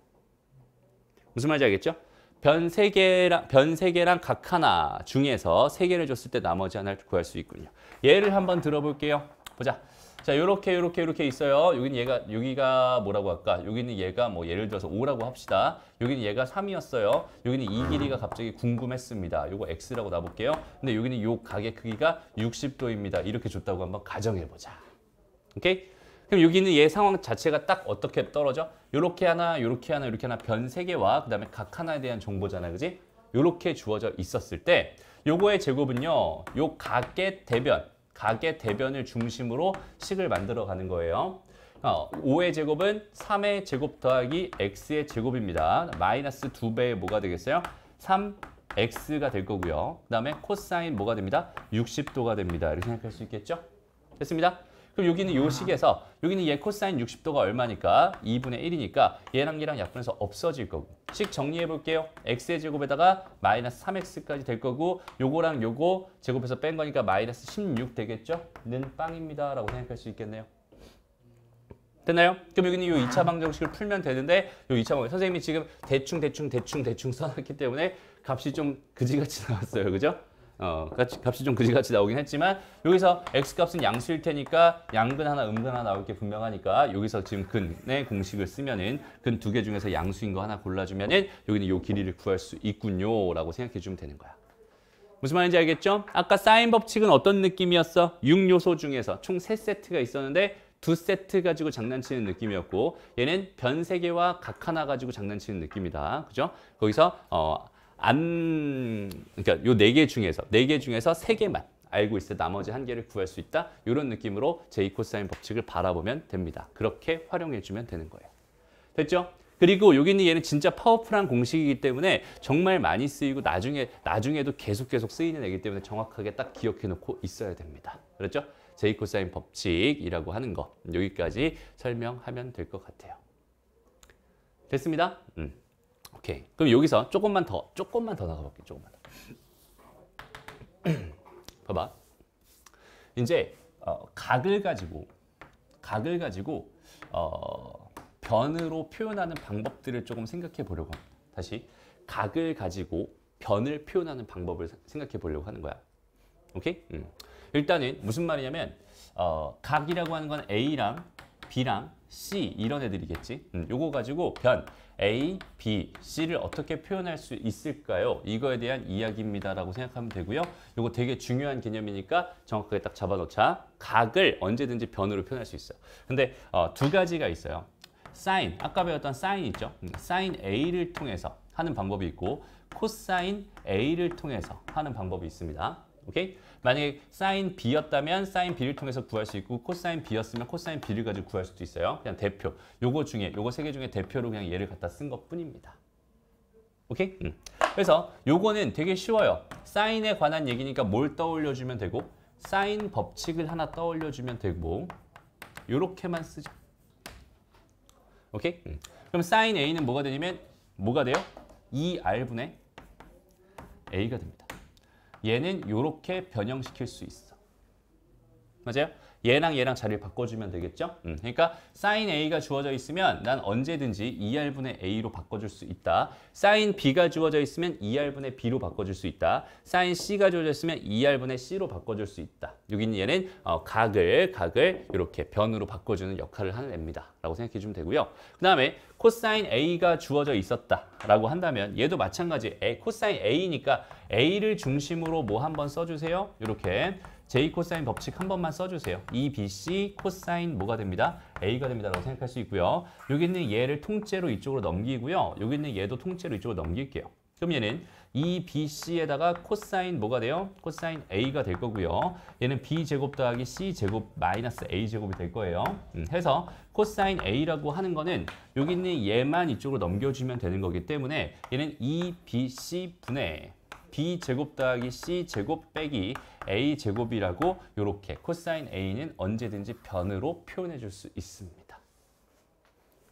무슨 말인지 알겠죠? 변 3개랑 각 하나 중에서 3개를 줬을 때 나머지 하나를 구할 수 있군요. 예를 한번 들어볼게요. 보자. 자, 요렇게 있어요. 여기가 뭐라고 할까? 여기는 얘가 뭐 예를 들어서 5라고 합시다. 여기는 얘가 3이었어요. 여기는 이 길이가 갑자기 궁금했습니다. 요거 X라고 놔볼게요. 근데 여기는 요 각의 크기가 60도입니다. 이렇게 줬다고 한번 가정해보자. 오케이? 그럼 여기는 얘 상황 자체가 딱 어떻게 떨어져? 요렇게 하나, 요렇게 하나, 이렇게 하나 변 3개와 그 다음에 각 하나에 대한 정보잖아. 그지? 요렇게 주어져 있었을 때 요거의 제곱은요. 요 각의 대변을 중심으로 식을 만들어 가는 거예요. 5의 제곱은 3의 제곱 더하기 x의 제곱입니다. 마이너스 2배의 뭐가 되겠어요? 3x가 될 거고요. 그 다음에 코사인 뭐가 됩니다? 60도가 됩니다. 이렇게 생각할 수 있겠죠? 됐습니다. 그럼 여기는 요 식에서 여기는 얘 코사인 60도가 얼마니까? 2분의 1이니까 얘랑 약분해서 없어질 거고 식 정리해 볼게요. x의 제곱에다가 마이너스 3x까지 될 거고 요거랑 요거 제곱해서 뺀 거니까 마이너스 16 되겠죠? 는 빵입니다. 라고 생각할 수 있겠네요. 됐나요? 그럼 여기는 요 2차 방정식을 풀면 되는데 요 2차 방정식 선생님이 지금 대충 써놨기 때문에 값이 좀 그지같이 나왔어요. 그죠? 값이 좀 그지같이 나오긴 했지만 여기서 x값은 양수일 테니까 양근 하나 음근 하나 나올 게 분명하니까 여기서 지금 근의 공식을 쓰면은 근 2개 중에서 양수인 거 하나 골라주면은 여기는 요 길이를 구할 수 있군요 라고 생각해 주면 되는 거야. 무슨 말인지 알겠죠? 아까 사인 법칙은 어떤 느낌이었어? 6요소 중에서 총 3세트가 있었는데 2세트 가지고 장난치는 느낌이었고 얘는 변 3개와 각 하나 가지고 장난치는 느낌이다. 그죠? 거기서 그러니까 요 4개 중에서 3개만 알고 있어 나머지 1개를 구할 수 있다. 이런 느낌으로 제2 코사인 법칙을 바라보면 됩니다. 그렇게 활용해 주면 되는 거예요. 됐죠? 그리고 여기 있는 얘는 진짜 파워풀한 공식이기 때문에 정말 많이 쓰이고 나중에도 계속 쓰이는 애기 때문에 정확하게 딱 기억해 놓고 있어야 됩니다. 그렇죠? 제이 코사인 법칙이라고 하는 거 여기까지 설명하면 될 것 같아요. 됐습니다. 오케이. 그럼 여기서 조금만 더 나가볼게요. 조금만 더. 봐봐. 이제 각을 가지고 변으로 표현하는 방법들을 조금 생각해 보려고 합니다. 다시 각을 가지고 변을 표현하는 방법을 생각해 보려고 하는 거야. 오케이? 일단은 무슨 말이냐면 각이라고 하는 건 A랑 B랑 C 이런 애들이겠지. 요거 가지고 변 A, B, C를 어떻게 표현할 수 있을까요? 이거에 대한 이야기입니다라고 생각하면 되고요. 요거 되게 중요한 개념이니까 정확하게 딱 잡아놓자. 각을 언제든지 변으로 표현할 수 있어요. 근데 두 가지가 있어요. 사인, 아까 배웠던 사인 있죠? 사인 A를 통해서 하는 방법이 있고 코사인 A를 통해서 하는 방법이 있습니다. 오케이? 만약에 사인 B였다면 사인 B를 통해서 구할 수 있고 코사인 B였으면 코사인 B를 가지고 구할 수도 있어요. 그냥 대표. 요거 세 개 중에 대표로 그냥 얘를 갖다 쓴 것뿐입니다. 오케이? 그래서 요거는 되게 쉬워요. 사인에 관한 얘기니까 뭘 떠올려주면 되고 사인 법칙을 하나 떠올려주면 되고 요렇게만 쓰죠. 오케이? 그럼 사인 A는 뭐가 되냐면 뭐가 돼요? 2R분의 A가 됩니다. 얘는 이렇게 변형시킬 수 있어. 맞아요? 얘랑 자리를 바꿔주면 되겠죠? 그러니까 sin A가 주어져 있으면 난 언제든지 2R분의 A로 바꿔줄 수 있다. sin B가 주어져 있으면 2R분의 B로 바꿔줄 수 있다. sin C가 주어져 있으면 2R분의 C로 바꿔줄 수 있다. 여기 있는 얘는 각을 이렇게 변으로 바꿔주는 역할을 하는 애입니다. 라고 생각해 주면 되고요. 그 다음에 코사인 A가 주어져 있었다라고 한다면 얘도 마찬가지. 코사인 A니까 A를 중심으로 뭐 한번 써주세요. 이렇게 J 코사인 법칙 한 번만 써주세요. 2BC 코사인 뭐가 됩니다? A가 됩니다라고 생각할 수 있고요. 여기 있는 얘를 통째로 이쪽으로 넘기고요. 여기 있는 얘도 통째로 이쪽으로 넘길게요. 그럼 얘는 2BC에다가 코사인 뭐가 돼요? 코사인 A가 될 거고요. 얘는 B제곱 더하기 C제곱 마이너스 A제곱이 될 거예요. 해서 코사인 A라고 하는 거는 여기 있는 얘만 이쪽으로 넘겨주면 되는 거기 때문에 얘는 2BC분의 B제곱 더하기 C제곱 빼기 A제곱이라고 이렇게 코사인 A는 언제든지 변으로 표현해 줄 수 있습니다.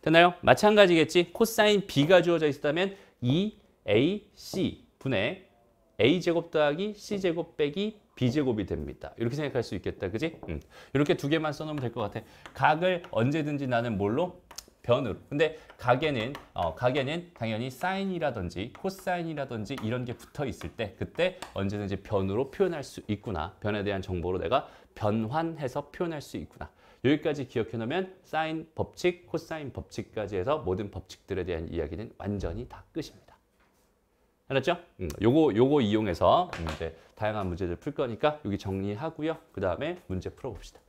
됐나요? 마찬가지겠지? 코사인 B가 주어져 있었다면 2AC 분의 A제곱 더하기 C제곱 빼기 B제곱이 됩니다. 이렇게 생각할 수 있겠다. 그지? 이렇게 두 개만 써놓으면 될 것 같아. 각을 언제든지 나는 뭘로? 변으로. 근데 각에는 당연히 사인이라든지 코사인이라든지 이런 게 붙어 있을 때 그때 언제든지 변으로 표현할 수 있구나. 변에 대한 정보로 내가 변환해서 표현할 수 있구나. 여기까지 기억해 놓으면 사인 법칙, 코사인 법칙까지 해서 모든 법칙들에 대한 이야기는 완전히 다 끝입니다. 알았죠? 요거 이용해서 이제 다양한 문제들 풀 거니까 여기 정리하고요. 그 다음에 문제 풀어봅시다.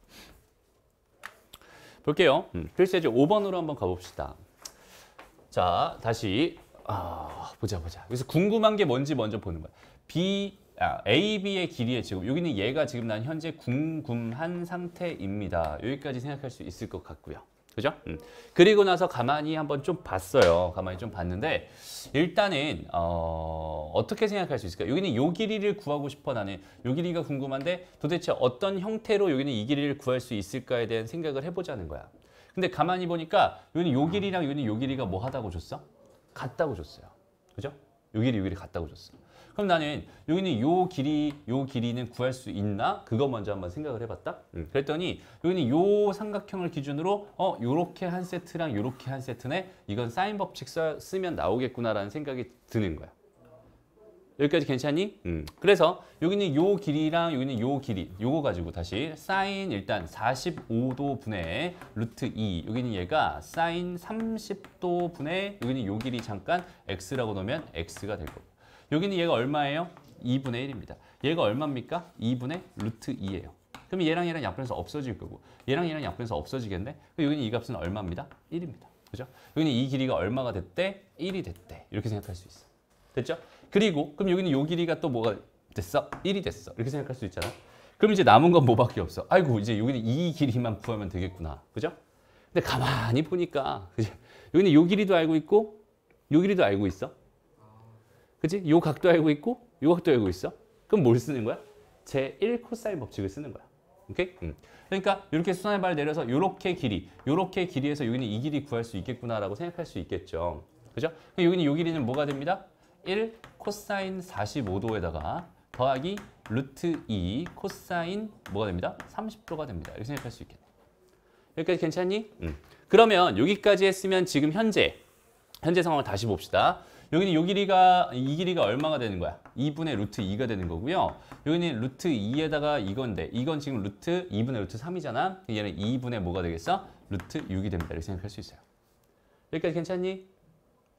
볼게요. 필수예제 5번으로 한번 가봅시다. 자, 다시 보자. 여기서 궁금한 게 뭔지 먼저 보는 거야. A, B의 길이의 제곱. 여기는 얘가 지금 난 현재 궁금한 상태입니다. 여기까지 생각할 수 있을 것 같고요. 그죠? 그리고 나서 가만히 한번 좀 봤어요. 가만히 좀 봤는데 일단은 어떻게 생각할 수 있을까? 여기는 요 길이를 구하고 싶어. 나는 요 길이가 궁금한데 도대체 어떤 형태로 여기는 이 길이를 구할 수 있을까에 대한 생각을 해보자는 거야. 근데 가만히 보니까 여기는 요 길이랑 여기는 요 길이가 뭐 하다고 줬어? 같다고 줬어요. 그죠? 요 길이 같다고 줬어. 그럼 나는 여기는 요 길이는 구할 수 있나? 그거 먼저 한번 생각을 해봤다. 그랬더니 여기는 요 삼각형을 기준으로 요렇게 한 세트랑 요렇게 한 세트네. 이건 사인 법칙 쓰면 나오겠구나라는 생각이 드는 거야. 여기까지 괜찮니? 그래서 여기는 요 길이랑 여기는 요 길이 요거 가지고 다시 사인 일단 45도 분의 루트 2 여기는 얘가 사인 30도 분의 여기는 요 길이 잠깐 x라고 넣으면 x가 될 거고 여기는 얘가 얼마예요? 2분의 1입니다. 얘가 얼마입니까? 2분의 루트 2예요. 그럼 얘랑 약분해서 없어질 거고 얘랑 약분해서 없어지겠네? 그럼 여기는 이 값은 얼마입니다? 1입니다. 그죠? 여기는 이 길이가 얼마가 됐대? 1이 됐대. 이렇게 생각할 수 있어. 됐죠? 그리고 그럼 여기는 요 길이가 또 뭐가 됐어? 1이 됐어. 이렇게 생각할 수 있잖아. 그럼 이제 남은 건 뭐밖에 없어? 아이고 이제 여기는 이 길이만 구하면 되겠구나. 그죠? 근데 가만히 보니까 그죠? 여기는 요 길이도 알고 있고 요 길이도 알고 있어. 그치? 요 각도 알고 있고 요 각도 알고 있어. 그럼 뭘 쓰는 거야? 제1 코사인 법칙을 쓰는 거야. 오케이? 그러니까 이렇게 수선의 발을 내려서 요렇게 길이에서 여기는 이 길이 구할 수 있겠구나라고 생각할 수 있겠죠. 그죠? 여기는 요 길이는 뭐가 됩니다? 1 코사인 45도에다가 더하기 루트 2 코사인 뭐가 됩니다? 30도가 됩니다. 이렇게 생각할 수 있겠네. 여기까지 괜찮니? 그러면 여기까지 했으면 지금 현재 상황을 다시 봅시다. 여기는 이 길이가 얼마가 되는 거야? 2분의 루트 2가 되는 거고요. 여기는 루트 2에다가 이건데 이건 지금 루트 2분의 루트 3이잖아. 얘는 2분의 뭐가 되겠어? 루트 6이 됩니다. 이렇게 생각할 수 있어요. 여기까지 괜찮니?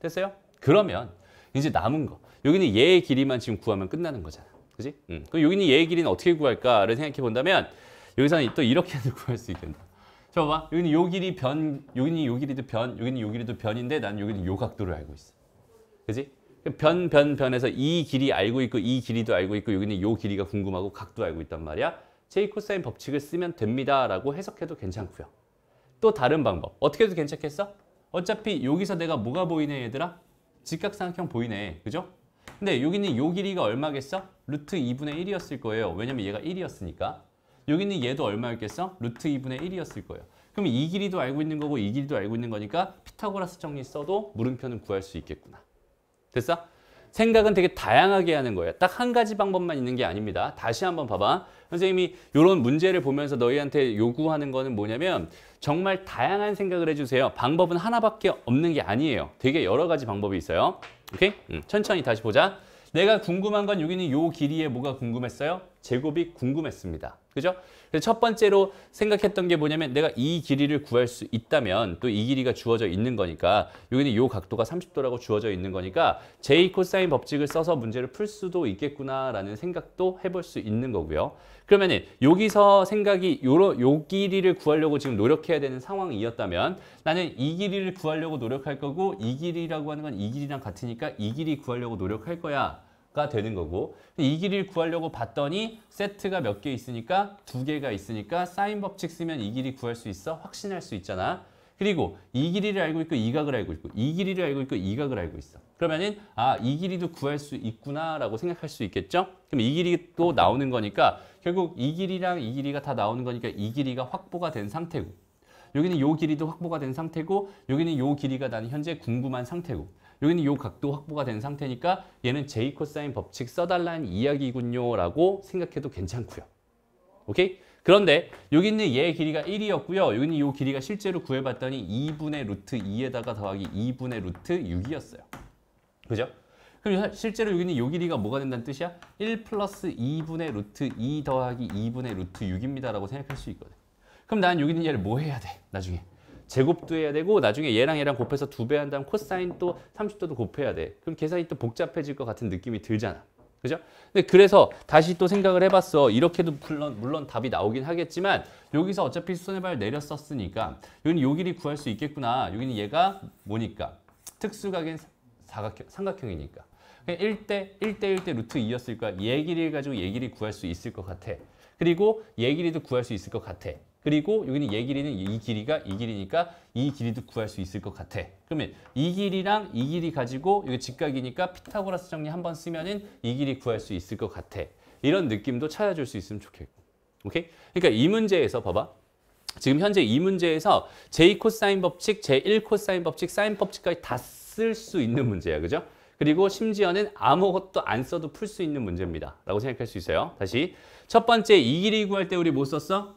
됐어요? 그러면 이제 남은 거. 여기는 얘의 길이만 지금 구하면 끝나는 거잖아. 그지? 그럼 여기는 얘의 길이는 어떻게 구할까를 생각해 본다면 여기서는 또 이렇게도 구할 수 있겠다. 자, 봐봐. 여기는 요 길이 변, 여기는 요 길이도 변, 여기는 요 길이도 변인데 난 여기는 요 각도를 알고 있어. 그지? 변에서 이 길이 알고 있고 이 길이도 알고 있고 여기는 요 길이가 궁금하고 각도 알고 있단 말이야. 제 코사인 법칙을 쓰면 됩니다라고 해석해도 괜찮고요. 또 다른 방법. 어떻게 해도 괜찮겠어? 어차피 여기서 내가 뭐가 보이네 얘들아? 직각삼각형 보이네. 그죠? 근데 여기는 요 길이가 얼마겠어? 루트 2분의 1이었을 거예요. 왜냐면 얘가 1이었으니까. 여기는 얘도 얼마였겠어? 루트 2분의 1이었을 거예요. 그럼 이 길이도 알고 있는 거고 이 길이도 알고 있는 거니까 피타고라스 정리 써도 물음표는 구할 수 있겠구나. 됐어? 생각은 되게 다양하게 하는 거예요. 딱 한 가지 방법만 있는 게 아닙니다. 다시 한번 봐봐. 선생님이 이런 문제를 보면서 너희한테 요구하는 거는 뭐냐면 정말 다양한 생각을 해주세요. 방법은 하나밖에 없는 게 아니에요. 되게 여러 가지 방법이 있어요. 오케이? 천천히 다시 보자. 내가 궁금한 건 여기는 요 길이에 뭐가 궁금했어요? 제곱이 궁금했습니다. 그죠? 그래서 첫 번째로 생각했던 게 뭐냐면 내가 이 길이를 구할 수 있다면 또 이 길이가 주어져 있는 거니까 여기는 요 각도가 30도라고 주어져 있는 거니까 제2 코사인 법칙을 써서 문제를 풀 수도 있겠구나라는 생각도 해볼 수 있는 거고요. 그러면은 여기서 생각이 요 길이를 구하려고 지금 노력해야 되는 상황이었다면 나는 이 길이를 구하려고 노력할 거고 이 길이라고 하는 건 이 길이랑 같으니까 이 길이 구하려고 노력할 거야. 가 되는 거고 이 길이를 구하려고 봤더니 세트가 몇 개 있으니까 2개가 있으니까 사인 법칙 쓰면 이 길이 구할 수 있어? 확신할 수 있잖아. 그리고 이 길이를 알고 있고 이 각을 알고 있고 이 길이를 알고 있고 이 각을 알고 있어. 그러면은 이 길이도 구할 수 있구나라고 생각할 수 있겠죠? 그럼 이 길이도 나오는 거니까 결국 이 길이랑 이 길이가 다 나오는 거니까 이 길이가 확보가 된 상태고 여기는 요 길이도 확보가 된 상태고 여기는 요 길이가 나는 현재 궁금한 상태고 여기는 요 각도 확보가 된 상태니까 얘는 제2 코사인 법칙 써달라는 이야기군요 라고 생각해도 괜찮고요. 오케이? 그런데 여기 있는 얘의 길이가 1이었고요. 여기는 요 길이가 실제로 구해봤더니 2분의 루트 2에다가 더하기 2분의 루트 6이었어요. 그죠? 그럼 실제로 여기는 요 길이가 뭐가 된다는 뜻이야? 1 플러스 2분의 루트 2 더하기 2분의 루트 6입니다 라고 생각할 수 있거든. 그럼 난 여기 있는 얘를 뭐 해야 돼? 나중에. 제곱도 해야 되고 나중에 얘랑 곱해서 2배 한 다음 코사인 또 30도도 곱해야 돼. 그럼 계산이 또 복잡해질 것 같은 느낌이 들잖아. 그죠? 근데 그래서 다시 또 생각을 해봤어. 이렇게도 물론 답이 나오긴 하겠지만 여기서 어차피 수선의 발 내렸었으니까 여기는 요 길이 구할 수 있겠구나. 여기는 얘가 뭐니까? 특수각인 삼각형이니까. 1대 루트 2였을 거야. 얘 길이를 가지고 얘 길이 구할 수 있을 것 같아. 그리고 얘 길이도 구할 수 있을 것 같아. 그리고 여기는 얘 길이는 이 길이가 이 길이니까 이 길이도 구할 수 있을 것 같아. 그러면 이 길이랑 이 길이 가지고 이거 직각이니까 피타고라스 정리 한번 쓰면은 이 길이 구할 수 있을 것 같아. 이런 느낌도 찾아줄 수 있으면 좋겠고. 오케이? 그러니까 이 문제에서 봐봐. 지금 현재 이 문제에서 제2 코사인 법칙, 제1 코사인 법칙, 사인 법칙까지 다 쓸 수 있는 문제야. 그죠? 그리고 심지어는 아무것도 안 써도 풀 수 있는 문제입니다. 라고 생각할 수 있어요. 다시. 첫 번째 이 길이 구할 때 우리 뭐 썼어?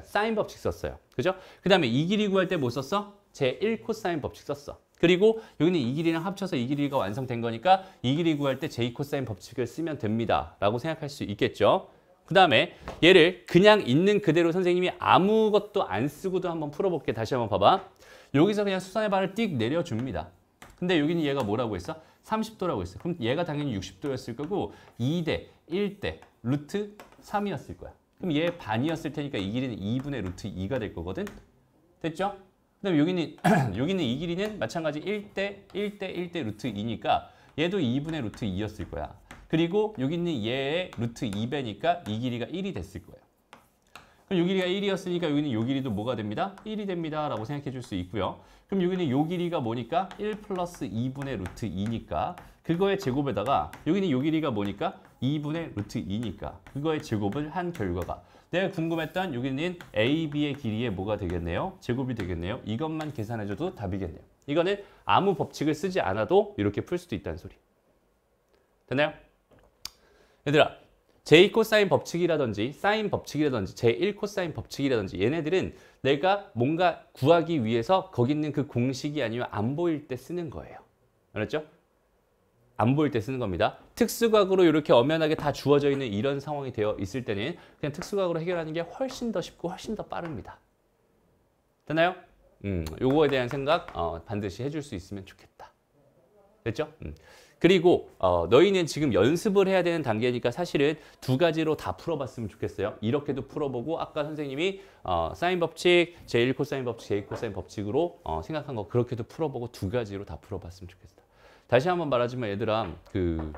사인 법칙 썼어요. 그죠? 그 다음에 이 길이 구할 때 뭐 썼어? 제1 코사인 법칙 썼어. 그리고 여기는 이 길이랑 합쳐서 이 길이가 완성된 거니까 이 길이 구할 때 제2 코사인 법칙을 쓰면 됩니다. 라고 생각할 수 있겠죠. 그 다음에 얘를 그냥 있는 그대로 선생님이 아무것도 안 쓰고도 한번 풀어볼게. 다시 한번 봐봐. 여기서 그냥 수선의 발을 띡 내려줍니다. 근데 여기는 얘가 뭐라고 했어? 30도라고 했어. 그럼 얘가 당연히 60도였을 거고 2대 1대 루트 3이었을 거야. 그럼 얘 반이었을 테니까 이 길이는 2분의 루트 2가 될 거거든. 됐죠? 그다음에 여기는 이 길이는 마찬가지 1대 루트 2니까 얘도 2분의 루트 2였을 거야. 그리고 여기 있는 얘의 루트 2배니까 이 길이가 1이 됐을 거예요. 그럼 요 길이가 1이었으니까 여기는 요 길이도 뭐가 됩니다? 1이 됩니다. 라고 생각해 줄 수 있고요. 그럼 여기는 요 길이가 뭐니까? 1 플러스 2분의 루트 2니까 그거의 제곱에다가 여기는 요 길이가 뭐니까? 2분의 루트 2니까 그거의 제곱을 한 결과가 내가 궁금했던 여기는 A, B의 길이의 뭐가 되겠네요? 제곱이 되겠네요. 이것만 계산해줘도 답이겠네요. 이거는 아무 법칙을 쓰지 않아도 이렇게 풀 수도 있다는 소리. 됐나요? 얘들아, 제2 코사인 법칙이라든지 사인 법칙이라든지 제1 코사인 법칙이라든지 얘네들은 내가 뭔가 구하기 위해서 거기 있는 그 공식이 아니면 안 보일 때 쓰는 거예요. 알았죠? 안 보일 때 쓰는 겁니다. 특수각으로 이렇게 엄연하게 다 주어져 있는 이런 상황이 되어 있을 때는 그냥 특수각으로 해결하는 게 훨씬 더 쉽고 훨씬 더 빠릅니다. 됐나요? 요거에 대한 생각 반드시 해줄 수 있으면 좋겠다. 됐죠? 그리고 너희는 지금 연습을 해야 되는 단계니까 사실은 두 가지로 다 풀어봤으면 좋겠어요. 이렇게도 풀어보고 아까 선생님이 사인 법칙, 제1 코사인 법칙, 제2 코사인 법칙으로 생각한 거 그렇게도 풀어보고 두 가지로 다 풀어봤으면 좋겠어. 다시 한번 말하지만 얘들아 그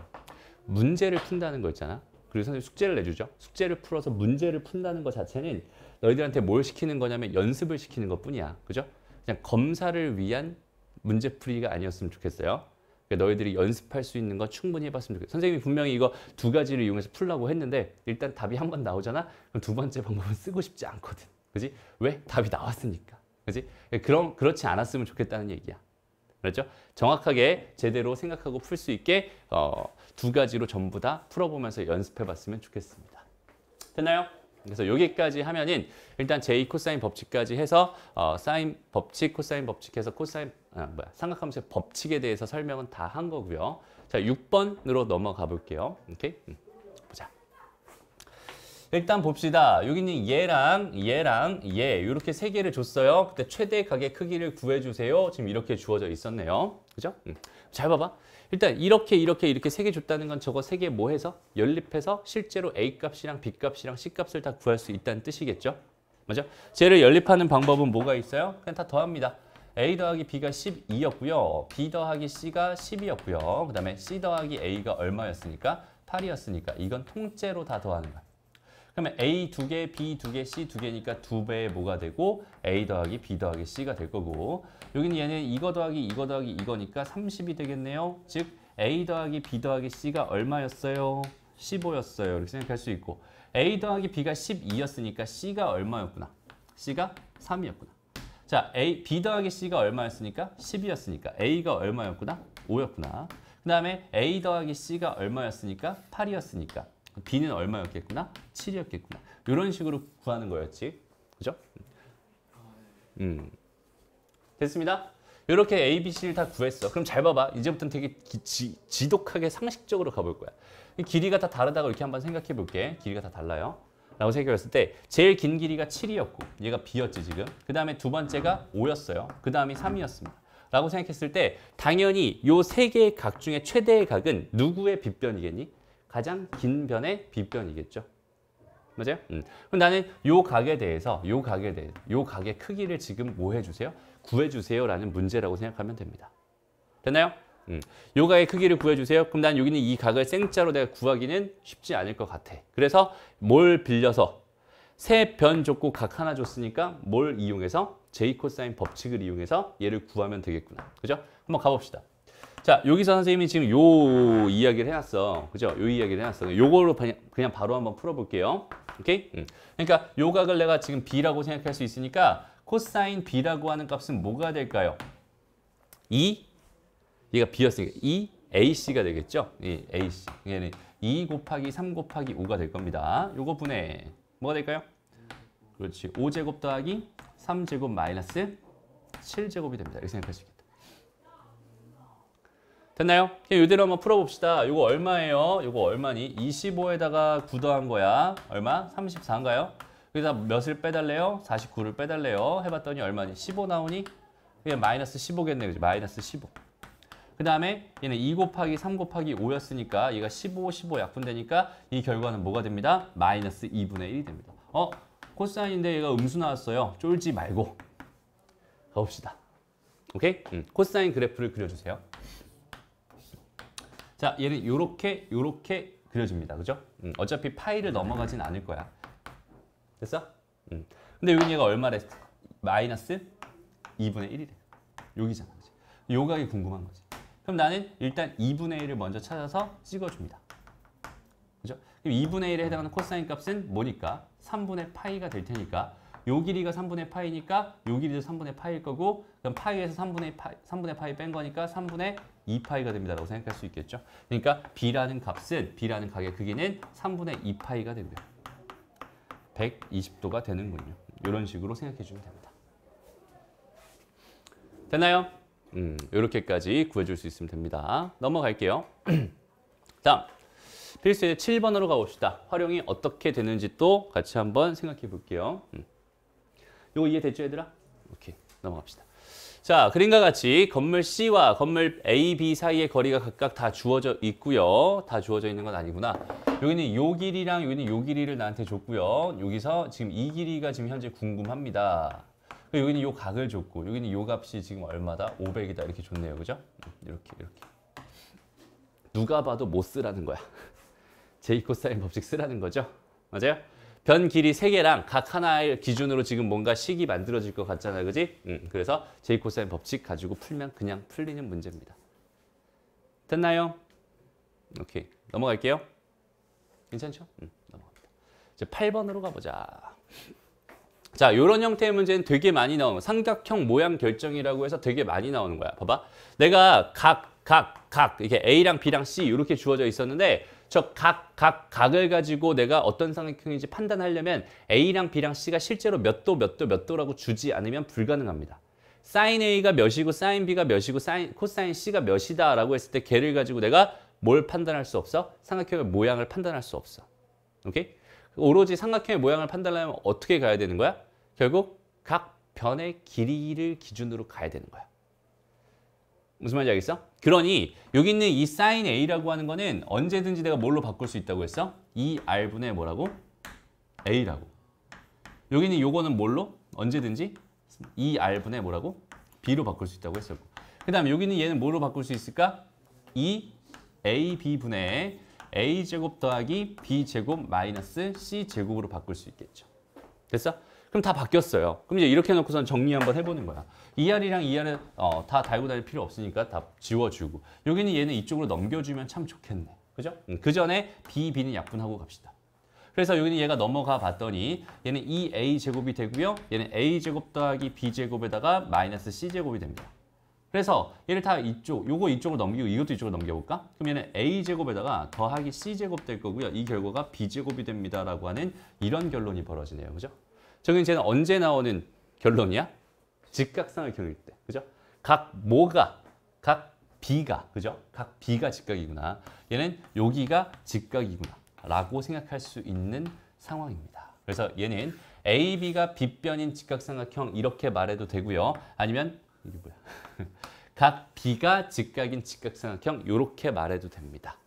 문제를 푼다는 거 있잖아. 그리고 선생님 숙제를 내주죠. 숙제를 풀어서 문제를 푼다는 것 자체는 너희들한테 뭘 시키는 거냐면 연습을 시키는 것뿐이야. 그죠? 그냥 검사를 위한 문제풀이가 아니었으면 좋겠어요. 그러니까 너희들이 연습할 수 있는 거 충분히 해봤으면 좋겠어요. 선생님이 분명히 이거 두 가지를 이용해서 풀려고 했는데 일단 답이 한 번 나오잖아? 그럼 두 번째 방법은 쓰고 싶지 않거든. 그지? 왜? 답이 나왔으니까. 그지? 그렇지 않았으면 좋겠다는 얘기야. 그렇죠? 정확하게 제대로 생각하고 풀 수 있게 두 가지로 전부 다 풀어보면서 연습해봤으면 좋겠습니다. 됐나요? 그래서 여기까지 하면은 일단 제2 코사인 법칙까지 해서 사인 법칙, 코사인 법칙해서 코사인 삼각함수의 법칙에 대해서 설명은 다 한 거고요. 자, 6번으로 넘어가 볼게요. 오케이? 보자. 일단 봅시다. 여기는 얘랑 얘 이렇게 세 개를 줬어요. 그때 최대 각의 크기를 구해주세요. 지금 이렇게 주어져 있었네요. 그죠? 잘 봐봐. 일단 이렇게 세 개 줬다는 건 저거 세 개 뭐 해서? 연립해서 실제로 A 값이랑 B 값이랑 C 값을 다 구할 수 있다는 뜻이겠죠? 맞죠? 쟤를 연립하는 방법은 뭐가 있어요? 그냥 다 더합니다. A 더하기 B가 12였고요. B 더하기 C가 10이었고요. 그 다음에 C 더하기 A가 얼마였으니까? 8이었으니까 이건 통째로 다 더하는 거야. 그러면 A 2개, B 2개, C 2개니까 2배의 뭐가 되고 A 더하기 B 더하기 C가 될 거고 여기는 얘는 이거 더하기 이거니까 30이 되겠네요. 즉 A 더하기 B 더하기 C가 얼마였어요? 15였어요. 이렇게 생각할 수 있고 A 더하기 B가 12였으니까 C가 얼마였구나? C가 3이었구나. 자, B 더하기 C가 얼마였으니까? 10이었으니까 A가 얼마였구나? 5였구나. 그 다음에 A 더하기 C가 얼마였으니까? 8이었으니까 B는 얼마였겠구나? 7이었겠구나. 이런 식으로 구하는 거였지. 그죠? 됐습니다. 이렇게 A, B, C를 다 구했어. 그럼 잘 봐봐. 이제부터는 되게 지독하게 상식적으로 가볼 거야. 이 길이가 다 다르다고 이렇게 한번 생각해 볼게. 길이가 다 달라요. 라고 생각했을 때 제일 긴 길이가 7이었고 얘가 B였지 지금. 그 다음에 두 번째가 5였어요. 그 다음이 3이었습니다. 라고 생각했을 때 당연히 이 세 개의 각 중에 최대의 각은 누구의 빗변이겠니? 가장 긴 변의 빗변이겠죠. 맞아요? 그럼 나는 요 각에 대해서 요 각의 크기를 지금 뭐 해주세요? 구해주세요라는 문제라고 생각하면 됩니다. 됐나요? 요 각의 크기를 구해주세요. 그럼 난 여기는 이 각을 생짜로 내가 구하기는 쉽지 않을 것 같아. 그래서 뭘 빌려서 세 변 줬고 각 하나 줬으니까 뭘 이용해서 제2 코사인 법칙을 이용해서 얘를 구하면 되겠구나. 그죠? 한번 가봅시다. 자, 여기서 선생님이 지금 요 이야기를 해놨어. 그죠? 요 이야기를 해놨어. 요걸로 그냥 바로 한번 풀어볼게요. 오케이? 그러니까 요 각을 내가 지금 B라고 생각할 수 있으니까 코사인 B라고 하는 값은 뭐가 될까요? 2, 얘가 B였으니까 2, AC가 되겠죠? 이 AC. 얘는 2 곱하기 3 곱하기 5가 될 겁니다. 요거 분해. 뭐가 될까요? 그렇지. 5제곱 더하기 3제곱 마이너스 7제곱이 됩니다. 이렇게 생각할 수 있겠다. 됐나요? 그냥 이대로 한번 풀어봅시다. 이거 얼마예요? 이거 얼마니? 25에다가 9 더한 거야. 얼마? 34인가요? 여기다 몇을 빼달래요? 49를 빼달래요. 해봤더니 얼마니? 15 나오니? 그냥 마이너스 15겠네. 그죠? 마이너스 15. 그 다음에 얘는 2 곱하기 3 곱하기 5였으니까 얘가 15, 15 약분되니까 이 결과는 뭐가 됩니다? 마이너스 2분의 1이 됩니다. 코사인인데 얘가 음수 나왔어요. 쫄지 말고 가봅시다. 오케이? 코사인 그래프를 그려주세요. 자, 얘는 요렇게 그려집니다. 그죠? 어차피 파이를 넘어가진 않을 거야. 됐어? 근데 여기 얘가 얼마래? 마이너스 2분의 1이래. 여기잖아. 그치? 요 각이 궁금한 거지. 그럼 나는 일단 2분의 1을 먼저 찾아서 찍어줍니다. 그죠? 그럼 2분의 1에 해당하는 코사인 값은 뭐니까? 3분의 파이가 될 테니까 요 길이가 3분의 파이니까 요 길이도 3분의 파이일 거고 그럼 파이에서 3분의 파이 뺀 거니까 3분의 2파이가 됩니다라고 생각할 수 있겠죠. 그러니까 B라는 값은 B라는 각의 크기는 3분의 2파이가 된대요. 120도가 되는군요. 이런 식으로 생각해 주면 됩니다. 됐나요? 이렇게까지 구해줄 수 있으면 됩니다. 넘어갈게요. 다음 필수의 7번으로 가봅시다. 활용이 어떻게 되는지 또 같이 한번 생각해 볼게요. 이거 이해됐죠, 얘들아? 오케이, 넘어갑시다. 자, 그림과 같이 건물 C와 건물 A, B 사이의 거리가 각각 다 주어져 있고요. 다 주어져 있는 건 아니구나. 여기는 요 길이랑 여기는 요 길이를 나한테 줬고요. 여기서 지금 이 길이가 지금 현재 궁금합니다. 여기는 요 각을 줬고 여기는 요 값이 지금 얼마다? 500이다 이렇게 줬네요. 그죠? 이렇게. 누가 봐도 못 쓰라는 거야. 제이 코사인 법칙 쓰라는 거죠. 맞아요? 변 길이 3개랑 각 하나의 기준으로 지금 뭔가 식이 만들어질 것 같잖아요. 그지? 그래서 제이 코사인 법칙 가지고 풀면 그냥 풀리는 문제입니다. 됐나요? 오케이. 넘어갈게요. 괜찮죠? 넘어갑니다. 이제 8번으로 가보자. 자, 이런 형태의 문제는 되게 많이 나오는 삼각형 모양 결정이라고 해서 되게 많이 나오는 거야. 봐봐. 내가 각 이렇게 A랑 B랑 C 이렇게 주어져 있었는데 저 각을 가지고 내가 어떤 삼각형인지 판단하려면 A랑 B랑 C가 실제로 몇 도라고 주지 않으면 불가능합니다. sin A가 몇이고 sin B가 몇이고 코사인 C가 몇이다라고 했을 때 걔를 가지고 내가 뭘 판단할 수 없어? 삼각형의 모양을 판단할 수 없어. 오케이? 오로지 삼각형의 모양을 판단하려면 어떻게 가야 되는 거야? 결국 각 변의 길이를 기준으로 가야 되는 거야. 무슨 말인지 알겠어? 그러니 여기 있는 이 sin A라고 하는 거는 언제든지 내가 뭘로 바꿀 수 있다고 했어? 2R분의 뭐라고? A라고. 여기 있는 요거는 뭘로? 언제든지 2R분의 뭐라고? B로 바꿀 수 있다고 했었고. 그 다음에 여기 있는 얘는 뭐로 바꿀 수 있을까? 2AB분의 A제곱 더하기 B제곱 마이너스 C제곱으로 바꿀 수 있겠죠. 됐어? 그럼 다 바뀌었어요. 그럼 이제 이렇게 해놓고선 정리 한번 해보는 거야. 2R이랑 2R은 다 달고 다닐 필요 없으니까 다 지워주고 여기는 얘는 이쪽으로 넘겨주면 참 좋겠네. 그죠? 그 전에 B, B는 약분하고 갑시다. 그래서 여기는 얘가 넘어가 봤더니 얘는 2A제곱이 되고요. 얘는 A제곱 더하기 B제곱에다가 마이너스 C제곱이 됩니다. 그래서 얘를 다 요거 이쪽으로 넘기고 이것도 이쪽으로 넘겨볼까? 그럼 얘는 A제곱에다가 더하기 C제곱 될 거고요. 이 결과가 B제곱이 됩니다라고 하는 이런 결론이 벌어지네요. 그죠? 저기는 쟤는 언제 나오는 결론이야? 직각삼각형일 때. 그죠? 각 B가, 그죠? 각 B가 직각이구나. 얘는 여기가 직각이구나. 라고 생각할 수 있는 상황입니다. 그래서 얘는 AB가 빗변인 직각삼각형 이렇게 말해도 되고요. 아니면 이게 뭐야? 각 B가 직각인 직각삼각형 이렇게 말해도 됩니다.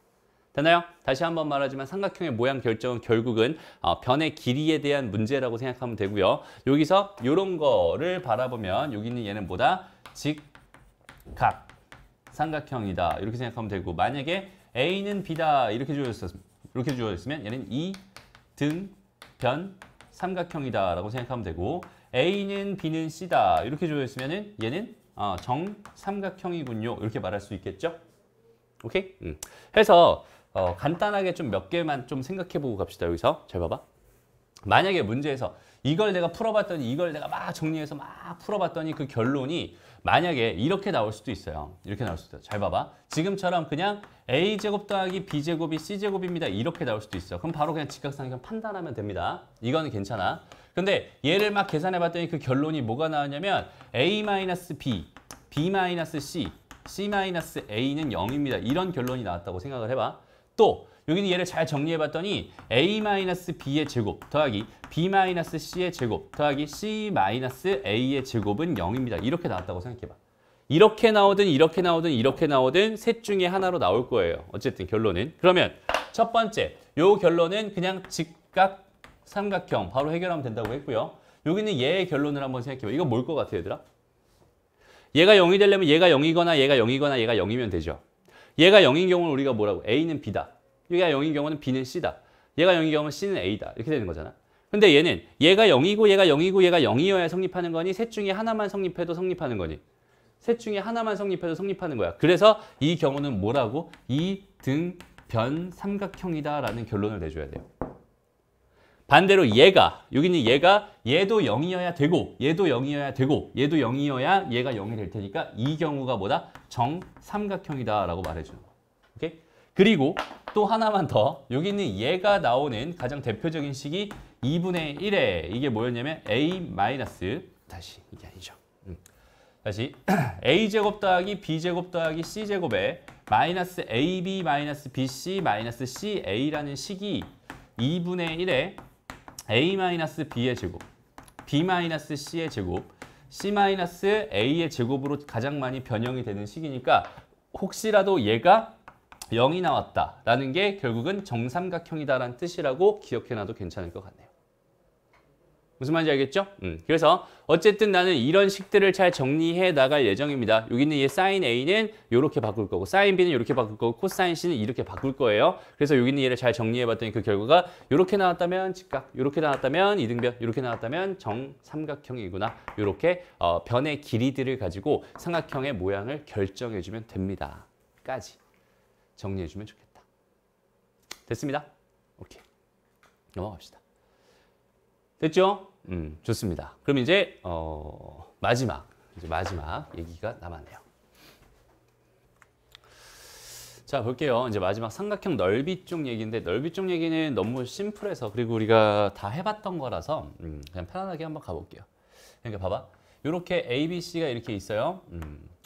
됐나요? 다시 한번 말하지만 삼각형의 모양 결정은 결국은 변의 길이에 대한 문제라고 생각하면 되고요. 여기서 이런 거를 바라보면 여기 있는 얘는 뭐다? 직각 삼각형이다. 이렇게 생각하면 되고 만약에 A는 B다 이렇게 주어졌으면 얘는 이등변 삼각형이다 라고 생각하면 되고 A는 B는 C다 이렇게 주어졌으면 얘는 정삼각형이군요. 이렇게 말할 수 있겠죠? 오케이? 해서 간단하게 좀 몇 개만 좀 생각해보고 갑시다. 여기서 잘 봐봐. 만약에 문제에서 이걸 내가 풀어봤더니 이걸 내가 막 정리해서 막 풀어봤더니 그 결론이 만약에 이렇게 나올 수도 있어요. 이렇게 나올 수도 있어요. 잘 봐봐. 지금처럼 그냥 A제곱 더하기 B제곱이 C제곱입니다. 이렇게 나올 수도 있어. 그럼 바로 그냥 직각삼각형 판단하면 됩니다. 이거는 괜찮아. 근데 얘를 막 계산해봤더니 그 결론이 뭐가 나왔냐면 A-B, B-C, C-A는 0입니다. 이런 결론이 나왔다고 생각을 해봐. 또 여기는 얘를 잘 정리해봤더니 A-B의 제곱 더하기 B-C의 제곱 더하기 C-A의 제곱은 0입니다. 이렇게 나왔다고 생각해봐. 이렇게 나오든 이렇게 나오든 이렇게 나오든 셋 중에 하나로 나올 거예요. 어쨌든 결론은. 그러면 첫 번째, 요 결론은 그냥 직각 삼각형 바로 해결하면 된다고 했고요. 여기는 얘의 결론을 한번 생각해봐. 이거 뭘 것 같아, 얘들아? 얘가 0이 되려면 얘가 0이거나 얘가 0이거나 얘가 0이면 되죠. 얘가 0인 경우는 우리가 뭐라고? A는 B다. 얘가 0인 경우는 B는 C다. 얘가 0인 경우는 C는 A다. 이렇게 되는 거잖아. 근데 얘는 얘가 0이고 얘가 0이고 얘가 0이어야 성립하는 거니 셋 중에 하나만 성립해도 성립하는 거니 셋 중에 하나만 성립해도 성립하는 거야. 그래서 이 경우는 뭐라고? 이등변 삼각형이다라는 결론을 내줘야 돼요. 반대로 얘가 여기 있는 얘가 얘도 0이어야 되고 얘도 0이어야 되고 얘도 0이어야 얘가 0이 될 테니까 이 경우가 뭐다? 정삼각형이다라고 말해주는 거야. 오케이? 그리고 또 하나만 더 여기 있는 얘가 나오는 가장 대표적인 식이 2분의 1에 이게 뭐였냐면 a 마이너스 다시 이게 아니죠. 다시 a제곱 더하기 b제곱 더하기 c제곱에 마이너스 ab 마이너스 bc 마이너스 ca라는 식이 2분의 1에 a 마이너스 b의 제곱 b 마이너스 c의 제곱 c 마이너스 a의 제곱으로 가장 많이 변형이 되는 식이니까 혹시라도 얘가 0이 나왔다라는 게 결국은 정삼각형이다라는 뜻이라고 기억해놔도 괜찮을 것 같네요. 무슨 말인지 알겠죠? 그래서 어쨌든 나는 이런 식들을 잘 정리해 나갈 예정입니다. 여기 있는 이 사인 A는 이렇게 바꿀 거고 사인 B는 이렇게 바꿀 거고 코사인 C는 이렇게 바꿀 거예요. 그래서 여기 있는 얘를 잘 정리해 봤더니 그 결과가 이렇게 나왔다면 직각, 이렇게 나왔다면 이등변, 이렇게 나왔다면 정삼각형이구나. 이렇게 변의 길이들을 가지고 삼각형의 모양을 결정해 주면 됩니다. 까지 정리해 주면 좋겠다. 됐습니다. 오케이. 넘어갑시다. 됐죠? 좋습니다. 그럼 이제 마지막 얘기가 남았네요. 자, 볼게요. 이제 마지막 삼각형 넓이 쪽 얘기인데 넓이 쪽 얘기는 너무 심플해서 그리고 우리가 다 해봤던 거라서 그냥 편안하게 한번 가볼게요. 그러니까 봐봐. 이렇게 A, B, C가 이렇게 있어요.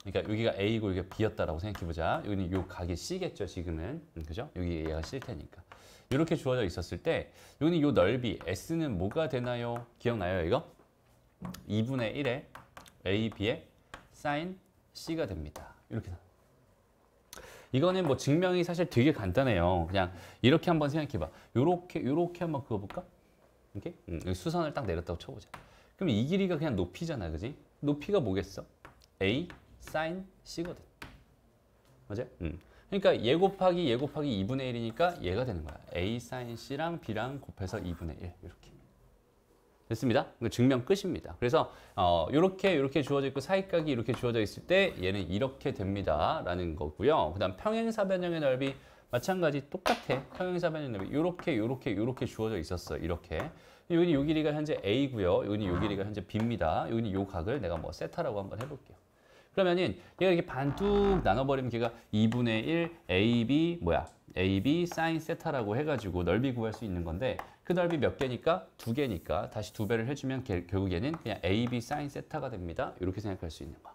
그러니까 여기가 A고 여기가 B였다라고 생각해보자. 여기는 요 각이 C겠죠, 지금은. 그죠? 여기 얘가 C일 테니까. 이렇게 주어져 있었을 때 여기는 요 넓이 S는 뭐가 되나요? 기억나요, 이거? 2분의 1에 A, B의 sin C가 됩니다. 이렇게. 이거는 뭐 증명이 사실 되게 간단해요. 그냥 이렇게 한번 생각해봐. 요렇게 한번 그어볼까? 이렇게? 수선을 딱 내렸다고 쳐보자. 그럼 이 길이가 그냥 높이잖아, 그지? 높이가 뭐겠어? A sin C거든. 맞아요? 그러니까 얘 곱하기 2분의 1이니까 얘가 되는 거야. A sin C랑 B랑 곱해서 2분의 1 이렇게. 됐습니다. 증명 끝입니다. 그래서 이렇게 주어져 있고 사이각이 이렇게 주어져 있을 때 얘는 이렇게 됩니다. 라는 거고요. 그 다음 평행사변형의 넓이 마찬가지 똑같아. 평행사변형의 넓이 이렇게 주어져 있었어. 이렇게. 여기는 요 길이가 현재 A고요. 여기는 요 길이가 현재 B입니다. 여기는 요 각을 내가 뭐 세타라고 한번 해볼게요. 그러면은 얘가 이렇게 반뚝 나눠버리면 걔가 2분의 1 AB AB sin 세타라고 해가지고 넓이 구할 수 있는 건데 그 넓이 몇 개니까? 2개니까 다시 2배를 해주면 결국 얘는 그냥 AB sin 세타가 됩니다. 이렇게 생각할 수 있는 거.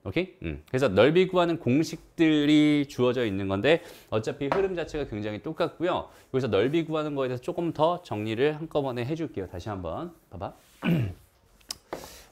오케이? 그래서 넓이 구하는 공식들이 주어져 있는 건데 어차피 흐름 자체가 굉장히 똑같고요. 여기서 넓이 구하는 거에 대해서 조금 더 정리를 한꺼번에 해줄게요. 다시 한번 봐봐.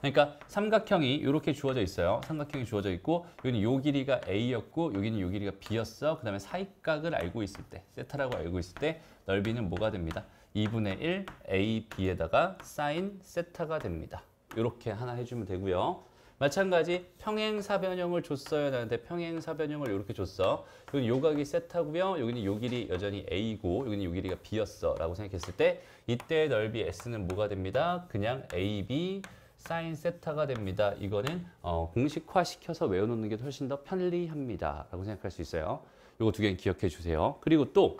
그러니까 삼각형이 이렇게 주어져 있어요. 삼각형이 주어져 있고 여기는 요 길이가 A였고 여기는 요 길이가 B였어. 그 다음에 사이각을 알고 있을 때 세타라고 알고 있을 때 넓이는 뭐가 됩니다? 2분의 1 AB에다가 sin 세타가 됩니다. 이렇게 하나 해주면 되고요. 마찬가지 평행사변형을 줬어요. 나한테 평행사변형을 이렇게 줬어. 여기는 요 각이 세타고요. 여기는 요 길이 여전히 A고 여기는 요 길이가 B였어. 라고 생각했을 때 이때 넓이 S는 뭐가 됩니다? 그냥 AB sin 세타가 됩니다. 이거는 공식화 시켜서 외워놓는 게 훨씬 더 편리합니다. 라고 생각할 수 있어요. 요거 두 개는 기억해 주세요. 그리고 또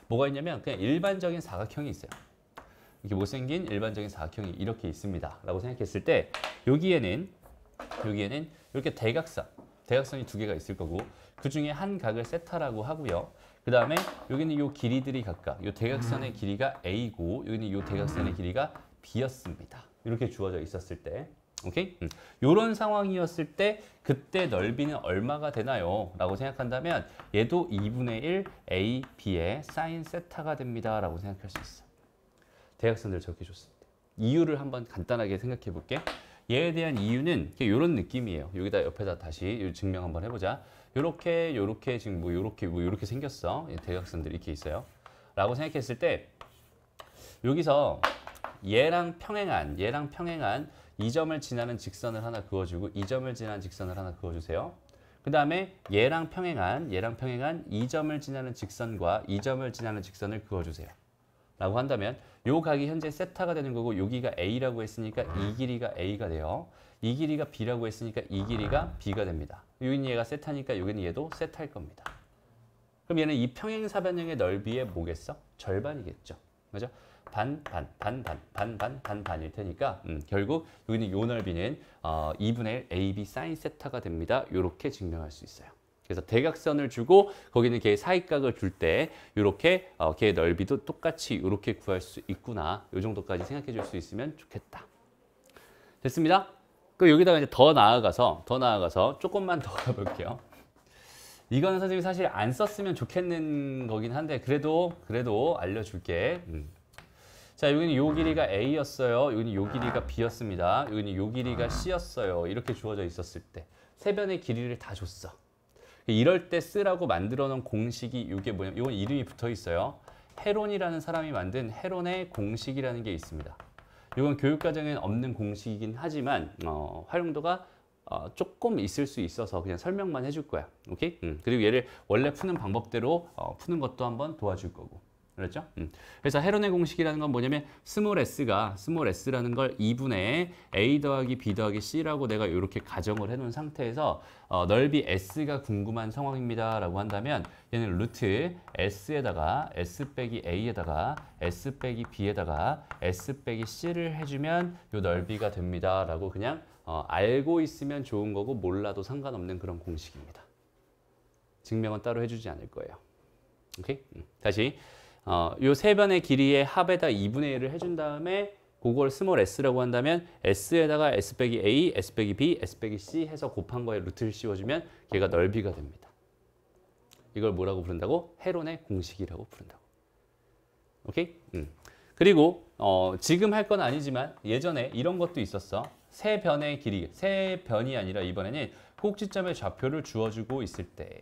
뭐가 있냐면 그냥 일반적인 사각형이 있어요. 이렇게 못생긴 일반적인 사각형이 이렇게 있습니다. 라고 생각했을 때 여기에는 이렇게 대각선이 두 개가 있을 거고 그 중에 한 각을 세타라고 하고요. 그 다음에 여기는 요 길이들이 각각 요 대각선의 길이가 A고 여기는 요 대각선의 길이가 B였습니다. 이렇게 주어져 있었을 때 오케이? 요런 상황이었을 때 그때 넓이는 얼마가 되나요? 라고 생각한다면 얘도 2분의 1 A, B의 sin 세타가 됩니다. 라고 생각할 수 있어. 대각선들을 저렇게 줬을 때. 이유를 한번 간단하게 생각해 볼게. 얘에 대한 이유는 이런 느낌이에요. 여기다 옆에다 다시 증명 한번 해보자. 요렇게 지금 요렇게 생겼어. 대각선들이 이렇게 있어요. 라고 생각했을 때 여기서 얘랑 평행한 이 점을 지나는 직선을 하나 그어주고 이 점을 지나는 직선을 하나 그어주세요. 그 다음에 얘랑 평행한 이 점을 지나는 직선과 이 점을 지나는 직선을 그어주세요. 라고 한다면 요 각이 현재 세타가 되는 거고 여기가 A라고 했으니까 이 길이가 A가 돼요. 이 길이가 B라고 했으니까 이 길이가 B가 됩니다. 여기는 얘가 세타니까 여기는 얘도 세타일 겁니다. 그럼 얘는 이 평행사변형의 넓이의 뭐겠어? 절반이겠죠. 그죠? 반일 테니까 결국 여기는 요 넓이는 2분의 1 AB 사인 세타가 됩니다. 이렇게 증명할 수 있어요. 그래서 대각선을 주고 거기는 걔의 사이각을 줄 때 이렇게 걔의 넓이도 똑같이 이렇게 구할 수 있구나. 이 정도까지 생각해 줄 수 있으면 좋겠다. 됐습니다. 그 여기다가 이제 더 나아가서 조금만 더 가볼게요. 이거는 선생님이 사실 안 썼으면 좋겠는 거긴 한데 그래도 알려줄게. 자, 여기는 요 길이가 A였어요. 여기는 요 길이가 B였습니다. 여기는 요 길이가 C였어요. 이렇게 주어져 있었을 때 세 변의 길이를 다 줬어. 이럴 때 쓰라고 만들어 놓은 공식이 이게 뭐냐면 이건 이름이 붙어 있어요. 헤론이라는 사람이 만든 헤론의 공식이라는 게 있습니다. 이건 교육과정에는 없는 공식이긴 하지만 활용도가 조금 있을 수 있어서 그냥 설명만 해줄 거야. 오케이? 그리고 얘를 원래 푸는 방법대로 푸는 것도 한번 도와줄 거고. 그렇죠? 그래서 헤론의 공식이라는 건 뭐냐면 스몰 s라는 걸 2분의 a 더하기 b 더하기 c라고 내가 이렇게 가정을 해놓은 상태에서 넓이 s가 궁금한 상황입니다 라고 한다면 얘는 루트 s에다가 s 빼기 a에다가 s 빼기 b에다가 s 빼기 c를 해주면 요 넓이가 됩니다 라고 그냥 알고 있으면 좋은 거고 몰라도 상관없는 그런 공식입니다. 증명은 따로 해주지 않을 거예요. 오케이? 다시 요 세 변의 길이의 합에다 2분의 1을 해준 다음에 그걸 스몰 s라고 한다면 s에다가 s 빼기 a, s 빼기 b, s 빼기 c 해서 곱한 거에 루트를 씌워주면 걔가 넓이가 됩니다. 이걸 뭐라고 부른다고? 헤론의 공식이라고 부른다고. 오케이? 그리고 지금 할 건 아니지만 예전에 이런 것도 있었어. 세 변의 길이, 세 변이 아니라 이번에는 꼭지점의 좌표를 주어주고 있을 때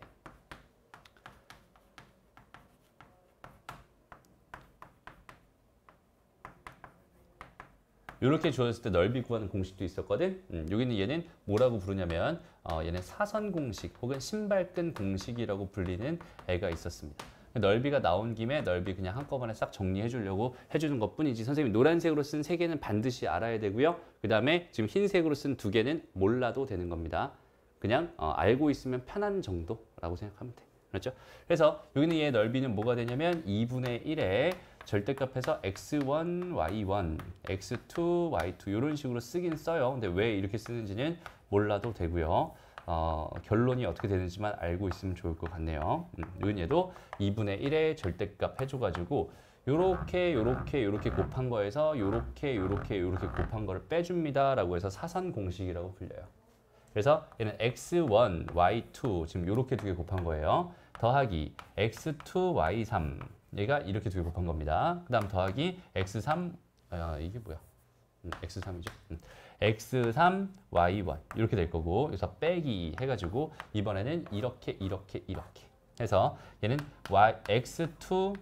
이렇게 주어졌을 때 넓이 구하는 공식도 있었거든. 여기는 얘는 뭐라고 부르냐면 얘는 사선 공식 혹은 신발끈 공식이라고 불리는 애가 있었습니다. 넓이가 나온 김에 넓이 그냥 한꺼번에 싹 정리해 주려고 해주는 것뿐이지 선생님이 노란색으로 쓴 3개는 반드시 알아야 되고요. 그 다음에 지금 흰색으로 쓴 2개는 몰라도 되는 겁니다. 그냥 알고 있으면 편한 정도라고 생각하면 돼. 그렇죠? 그래서 여기는 얘의 넓이는 뭐가 되냐면 2분의 1에 절대값에서 x1, y1, x2, y2 이런 식으로 쓰긴 써요. 근데 왜 이렇게 쓰는지는 몰라도 되고요. 결론이 어떻게 되는지만 알고 있으면 좋을 것 같네요. 여긴 얘도 2분의 1의 절대값 해줘가지고 요렇게 곱한 거에서 요렇게 곱한 거를 빼줍니다. 라고 해서 사선 공식이라고 불려요. 그래서 얘는 x1, y2 지금 요렇게 2개 곱한 거예요. 더하기 x2, y3 얘가 이렇게 2개 곱한 겁니다. 그 다음 더하기 x3 이게 뭐야? x3이죠. x3, y1 이렇게 될 거고 여기서 빼기 해가지고 이번에는 이렇게 해서 얘는 x2,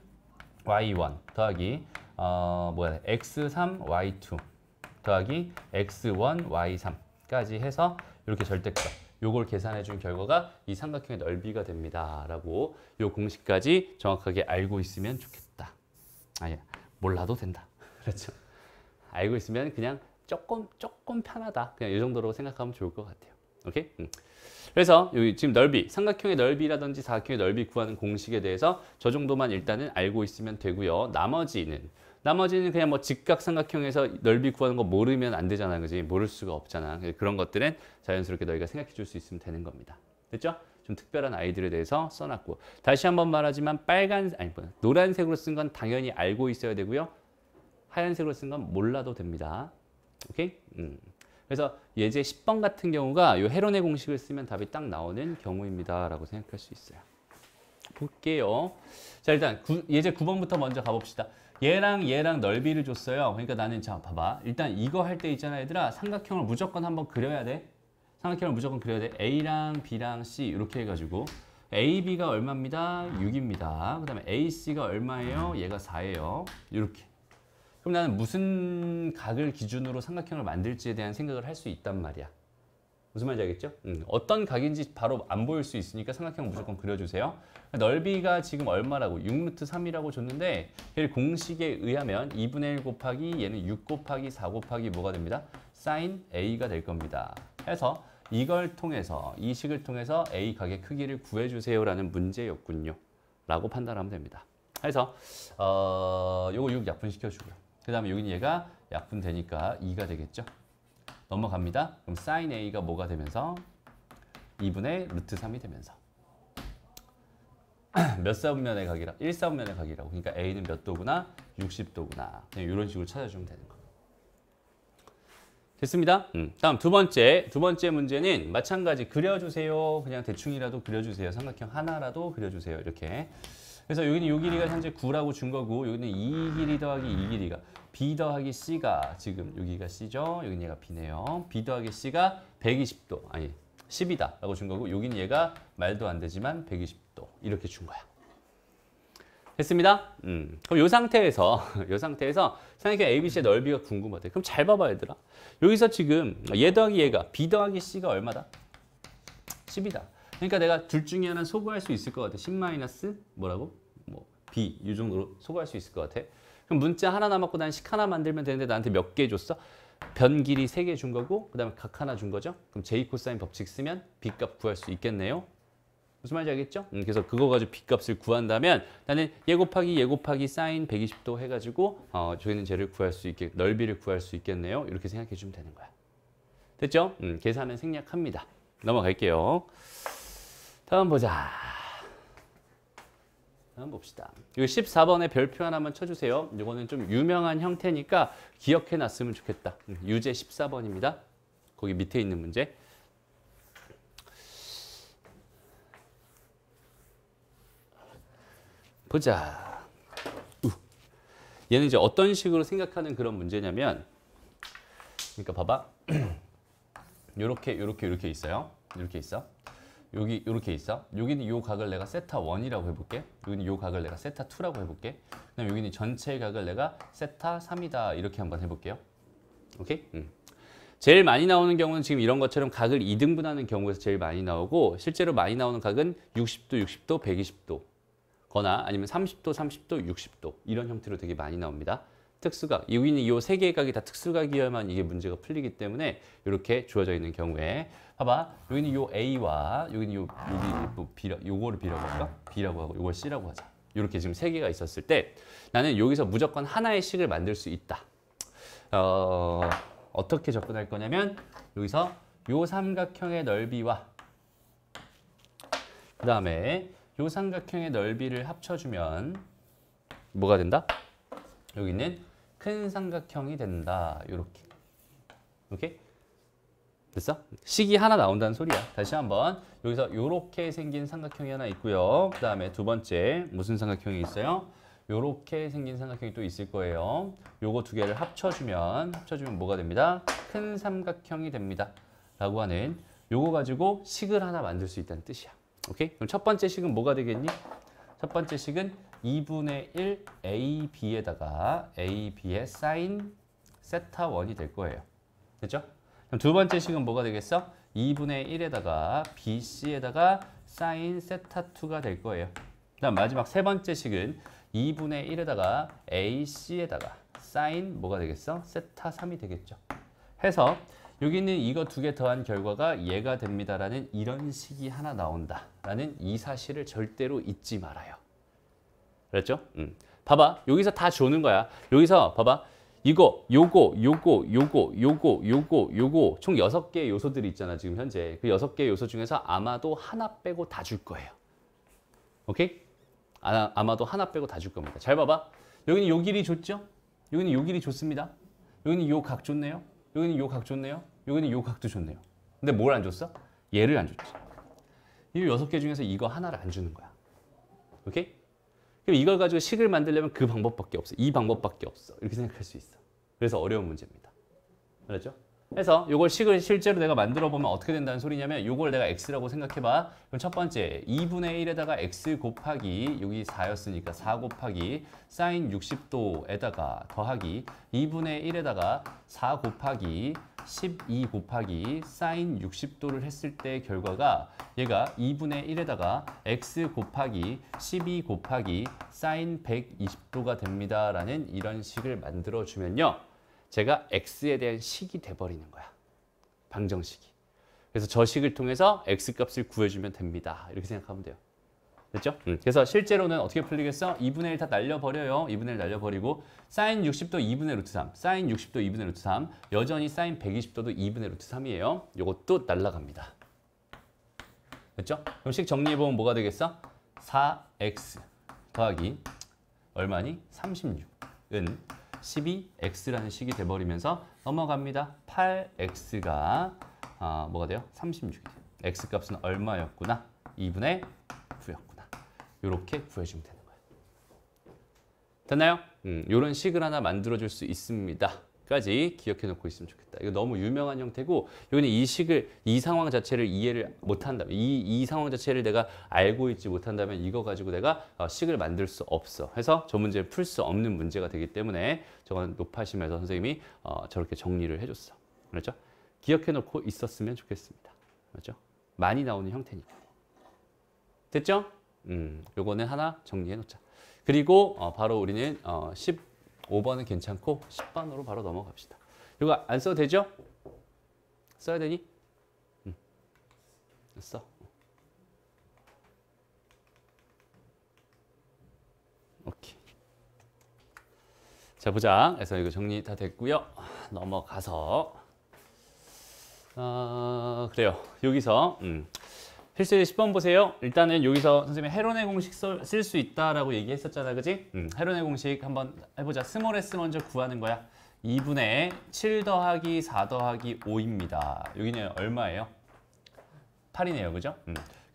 y1 더하기 x3, y2 더하기 x1, y3까지 해서 이렇게 절대값 요걸 계산해 준 결과가 이 삼각형의 넓이가 됩니다. 라고 요 공식까지 정확하게 알고 있으면 좋겠다. 아니야, 몰라도 된다. 그렇죠? 알고 있으면 그냥 조금 편하다. 그냥 이 정도로 생각하면 좋을 것 같아요. 오케이? 그래서 여기 지금 넓이, 삼각형의 넓이라든지 사각형의 넓이 구하는 공식에 대해서 저 정도만 일단은 알고 있으면 되고요. 나머지는 그냥 뭐 직각삼각형에서 넓이 구하는 거 모르면 안 되잖아. 그지? 모를 수가 없잖아. 그런 것들은 자연스럽게 너희가 생각해 줄 수 있으면 되는 겁니다. 됐죠? 좀 특별한 아이들에 대해서 써놨고. 다시 한번 말하지만 노란색으로 쓴 건 당연히 알고 있어야 되고요. 하얀색으로 쓴 건 몰라도 됩니다. 오케이? 그래서 예제 10번 같은 경우가 이 헤론의 공식을 쓰면 답이 딱 나오는 경우입니다. 라고 생각할 수 있어요. 볼게요. 자, 일단 예제 9번부터 먼저 가봅시다. 얘랑 넓이를 줬어요. 그러니까 나는 자 봐봐. 일단 이거 할 때 있잖아 얘들아. 삼각형을 무조건 한번 그려야 돼. 삼각형을 무조건 그려야 돼. A랑 B랑 C 이렇게 해가지고 AB가 얼마입니다? 6입니다. 그 다음에 AC가 얼마예요? 얘가 4예요. 이렇게. 그럼 나는 무슨 각을 기준으로 삼각형을 만들지에 대한 생각을 할 수 있단 말이야. 무슨 말인지 알겠죠? 어떤 각인지 바로 안 보일 수 있으니까 삼각형 무조건 그려주세요. 넓이가 지금 얼마라고? 6루트 3이라고 줬는데 얘를 공식에 의하면 2분의 1 곱하기 얘는 6 곱하기 4 곱하기 뭐가 됩니다? sin a가 될 겁니다. 그래서 이걸 통해서 이 식을 통해서 a 각의 크기를 구해주세요라는 문제였군요. 라고 판단하면 됩니다. 그래서 요거 6 약분시켜주고요. 그 다음에 여기는 얘가 약분되니까 2가 되겠죠. 넘어갑니다. 그럼 sin a가 뭐가 되면서 2분의 루트 3이 되면서 몇 사분면의 각이라? 1사분면의 각이라고. 그러니까 a는 몇 도구나? 60도구나. 그냥 이런 식으로 찾아주면 되는 거. 됐습니다. 다음 두 번째 문제는 마찬가지 그려주세요. 그냥 대충이라도 그려주세요. 삼각형 하나라도 그려주세요. 이렇게. 그래서 여기는 요 길이가 현재 9라고 준 거고 여기는 이 길이 더하기 이 길이가 b 더하기 c가 지금 여기가 c죠. 여기는 얘가 b네요. b 더하기 c가 120도 아니 10이다 라고 준 거고 여기는 얘가 말도 안 되지만 120도 이렇게 준 거야. 됐습니다. 그럼 이 상태에서 삼각형 ABC의 넓이가 궁금하대. 그럼 잘 봐봐 얘들아. 여기서 지금 얘 더하기 얘가 b 더하기 c가 얼마다? 10이다. 그러니까 내가 둘 중에 하나 소구할 수 있을 것 같아. 10 마이너스 뭐라고? 뭐 b 이 정도로 소구할 수 있을 것 같아. 그럼 문자 하나 남았고 난 식 하나 만들면 되는데 나한테 몇 개 줬어? 변 길이 3개 준 거고 그다음에 각 하나 준 거죠. 그럼 j 코사인 법칙 쓰면 b 값 구할 수 있겠네요. 무슨 말인지 알겠죠? 그래서 그거 가지고 b 값을 구한다면 나는 얘 곱하기 사인 120도 해가지고 저기는 쟤를 구할 수 있게 넓이를 구할 수 있겠네요. 이렇게 생각해 주면 되는 거야. 됐죠? 계산은 생략합니다. 넘어갈게요. 다음 보자. 다음 봅시다. 이거 14번에 별표 하나만 쳐주세요. 이거는 좀 유명한 형태니까 기억해 놨으면 좋겠다. 유제 14번입니다. 거기 밑에 있는 문제. 보자. 얘는 이제 어떤 식으로 생각하는 그런 문제냐면, 그러니까 봐봐. 요렇게 있어요. 이렇게 있어. 여기 이렇게 있어. 여기는 요 각을 내가 세타 1이라고 해볼게. 여기는 요 각을 내가 세타 2라고 해볼게. 그다음 여기는 전체 각을 내가 세타 3이다 이렇게 한번 해볼게요. 오케이? 제일 많이 나오는 경우는 지금 이런 것처럼 각을 2등분하는 경우에서 제일 많이 나오고 실제로 많이 나오는 각은 60도, 60도, 120도 거나 아니면 30도, 30도, 60도 이런 형태로 되게 많이 나옵니다. 특수각, 여기는 이 세 개의 각이 다 특수각이어야만 이게 문제가 풀리기 때문에 이렇게 주어져 있는 경우에 봐봐, 여기는 요 A와 여기는 여기 뭐 B라, 요거를 B라고 할까? B라고 하고 요걸 C라고 하자. 이렇게 지금 세 개가 있었을 때 나는 여기서 무조건 하나의 식을 만들 수 있다. 어떻게 접근할 거냐면 여기서 요 삼각형의 넓이와 그 다음에 요 삼각형의 넓이를 합쳐주면 뭐가 된다? 여기는 큰 삼각형이 된다. 요렇게. 오케이? 됐어? 식이 하나 나온다는 소리야. 다시 한번. 여기서 요렇게 생긴 삼각형이 하나 있고요. 그 다음에 두 번째 무슨 삼각형이 있어요? 요렇게 생긴 삼각형이 또 있을 거예요. 요거 두 개를 합쳐주면 뭐가 됩니다? 큰 삼각형이 됩니다. 라고 하는 요거 가지고 식을 하나 만들 수 있다는 뜻이야. 오케이? 그럼 첫 번째 식은 뭐가 되겠니? 첫 번째 식은 2분의 1 AB에다가 AB의 사인 세타 1이 될 거예요. 됐죠? 그럼 두 번째 식은 뭐가 되겠어? 2분의 1에다가 BC에다가 사인 세타 2가 될 거예요. 그다음 마지막 세 번째 식은 2분의 1에다가 AC에다가 사인 뭐가 되겠어? 세타 3이 되겠죠. 해서 여기는 이거 두 개 더한 결과가 얘가 됩니다라는 이런 식이 하나 나온다라는 이 사실을 절대로 잊지 말아요. 그랬죠? 봐봐. 여기서 다 주는 거야. 여기서 봐봐. 이거, 요거 총 6개의 요소들이 있잖아. 지금 현재. 그 6개의 요소 중에서 아마도 하나 빼고 다 줄 거예요. 오케이? 아마도 하나 빼고 다 줄 겁니다. 잘 봐봐. 여기는 요 길이 줬죠? 여기는 요 길이 좋습니다. 여기는 요 각 좋네요. 여기는 요 각 좋네요. 여기는 요 각도 좋네요. 근데 뭘 안 줬어? 얘를 안 줬지. 이 6개 중에서 이거 하나를 안 주는 거야. 오케이? 그럼 이걸 가지고 식을 만들려면 그 방법밖에 없어. 이 방법밖에 없어. 이렇게 생각할 수 있어. 그래서 어려운 문제입니다. 알았죠? 그래서 이걸 식을 실제로 내가 만들어 보면 어떻게 된다는 소리냐면 이걸 내가 x라고 생각해봐. 그럼 첫 번째 2분의 1에다가 x 곱하기 여기 4였으니까 4 곱하기 사인 60도에다가 더하기 2분의 1에다가 4 곱하기 12 곱하기 사인 60도를 했을 때 결과가 얘가 2분의 1에다가 x 곱하기 12 곱하기 사인 120도가 됩니다. 라는 이런 식을 만들어주면요. 제가 x에 대한 식이 돼버리는 거야. 방정식이. 그래서 저 식을 통해서 x값을 구해주면 됩니다. 이렇게 생각하면 돼요. 됐죠? 그래서 실제로는 어떻게 풀리겠어? 2분의 1 다 날려버려요. 2분의 1 날려버리고 사인 60도 2분의 루트 3, 사인 60도 2분의 루트 3, 여전히 사인 120도도 2분의 루트 3이에요. 요것도 날라갑니다. 됐죠? 그럼 식 정리해보면 뭐가 되겠어? 4x 더하기 얼마니? 36은 12x라는 식이 돼버리면서 넘어갑니다. 8x가 뭐가 돼요? 36이 돼요. x값은 얼마였구나? 2분의 9였구나. 이렇게 구해주면 되는 거예요. 됐나요? 이런 식을 하나 만들어줄 수 있습니다. 까지 기억해 놓고 있으면 좋겠다. 이거 너무 유명한 형태고 여기는 이 상황 자체를 이해를 못한다면 이 상황 자체를 내가 알고 있지 못한다면 이거 가지고 내가 식을 만들 수 없어. 해서 저 문제를 풀 수 없는 문제가 되기 때문에 저건 높아심에서 선생님이 저렇게 정리를 해줬어. 그렇죠? 기억해 놓고 있었으면 좋겠습니다. 그렇죠? 많이 나오는 형태니까. 됐죠? 요거는 하나 정리해 놓자. 그리고 바로 우리는 15번은 괜찮고 10번으로 바로 넘어갑시다. 이거 안 써도 되죠? 써야 되니? 써. 오케이. 자, 보자. 그래서 이거 정리 다 됐고요. 넘어가서 그래요. 여기서 필수의 10번 보세요. 일단은 여기서 선생님이 헤론의 공식 쓸 수 있다라고 얘기했었잖아. 그지? 헤론의 공식 한번 해보자. 스몰 s 먼저 구하는 거야. 2분의 7 더하기 4 더하기 5입니다. 여기는 얼마예요? 8이네요. 그죠?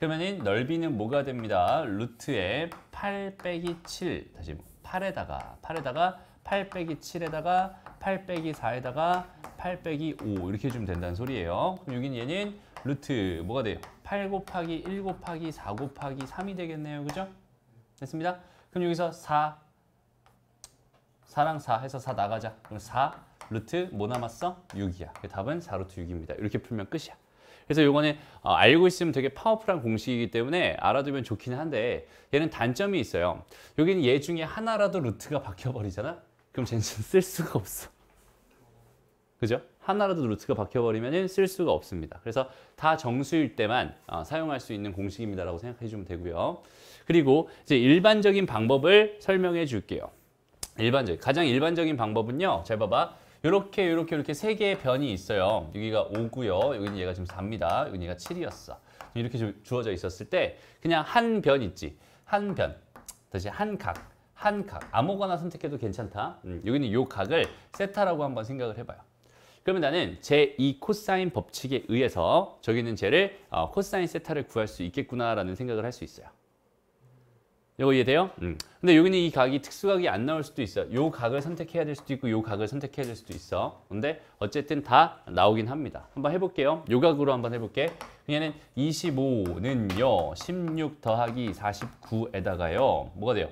그러면은 넓이는 뭐가 됩니다? 루트에 8 빼기 7. 다시 8에다가 8 빼기 7에다가 8 빼기 4에다가 8 빼기 5 이렇게 해주면 된다는 소리예요. 그럼 여기는 얘는 루트 뭐가 돼요? 8 곱하기 1 곱하기 4 곱하기 3이 되겠네요. 그죠? 됐습니다. 그럼 여기서 4랑 4 해서 4 나가자. 그럼 4 루트 뭐 남았어? 6이야. 답은 4 루트 6입니다. 이렇게 풀면 끝이야. 그래서 요거는 알고 있으면 되게 파워풀한 공식이기 때문에 알아두면 좋긴 한데 얘는 단점이 있어요. 여기는 얘 중에 하나라도 루트가 박혀버리잖아? 그럼 쟤는 쓸 수가 없어. 그죠? 하나라도 루트가 박혀버리면 쓸 수가 없습니다. 그래서 다 정수일 때만 사용할 수 있는 공식입니다라고 생각해 주면 되고요. 그리고 이제 일반적인 방법을 설명해 줄게요. 가장 일반적인 방법은요. 잘 봐봐. 이렇게 세 개의 변이 있어요. 여기가 5고요. 여기는 얘가 지금 4입니다. 여기는 얘가 7이었어. 이렇게 주어져 있었을 때 그냥 한 변 있지. 한 변. 다시 한 각. 아무거나 선택해도 괜찮다. 여기는 요 각을 세타라고 한번 생각을 해봐요. 그러면 나는 제2 코사인 법칙에 의해서 저기는 쟤를 코사인 세타를 구할 수 있겠구나라는 생각을 할 수 있어요. 이거 이해돼요? 근데 여기는 이 각이 특수각이 안 나올 수도 있어. 요 각을 선택해야 될 수도 있고 요 각을 선택해야 될 수도 있어. 근데 어쨌든 다 나오긴 합니다. 한번 해볼게요. 요 각으로 한번 해볼게. 얘는 25는요. 16 더하기 49에다가요. 뭐가 돼요?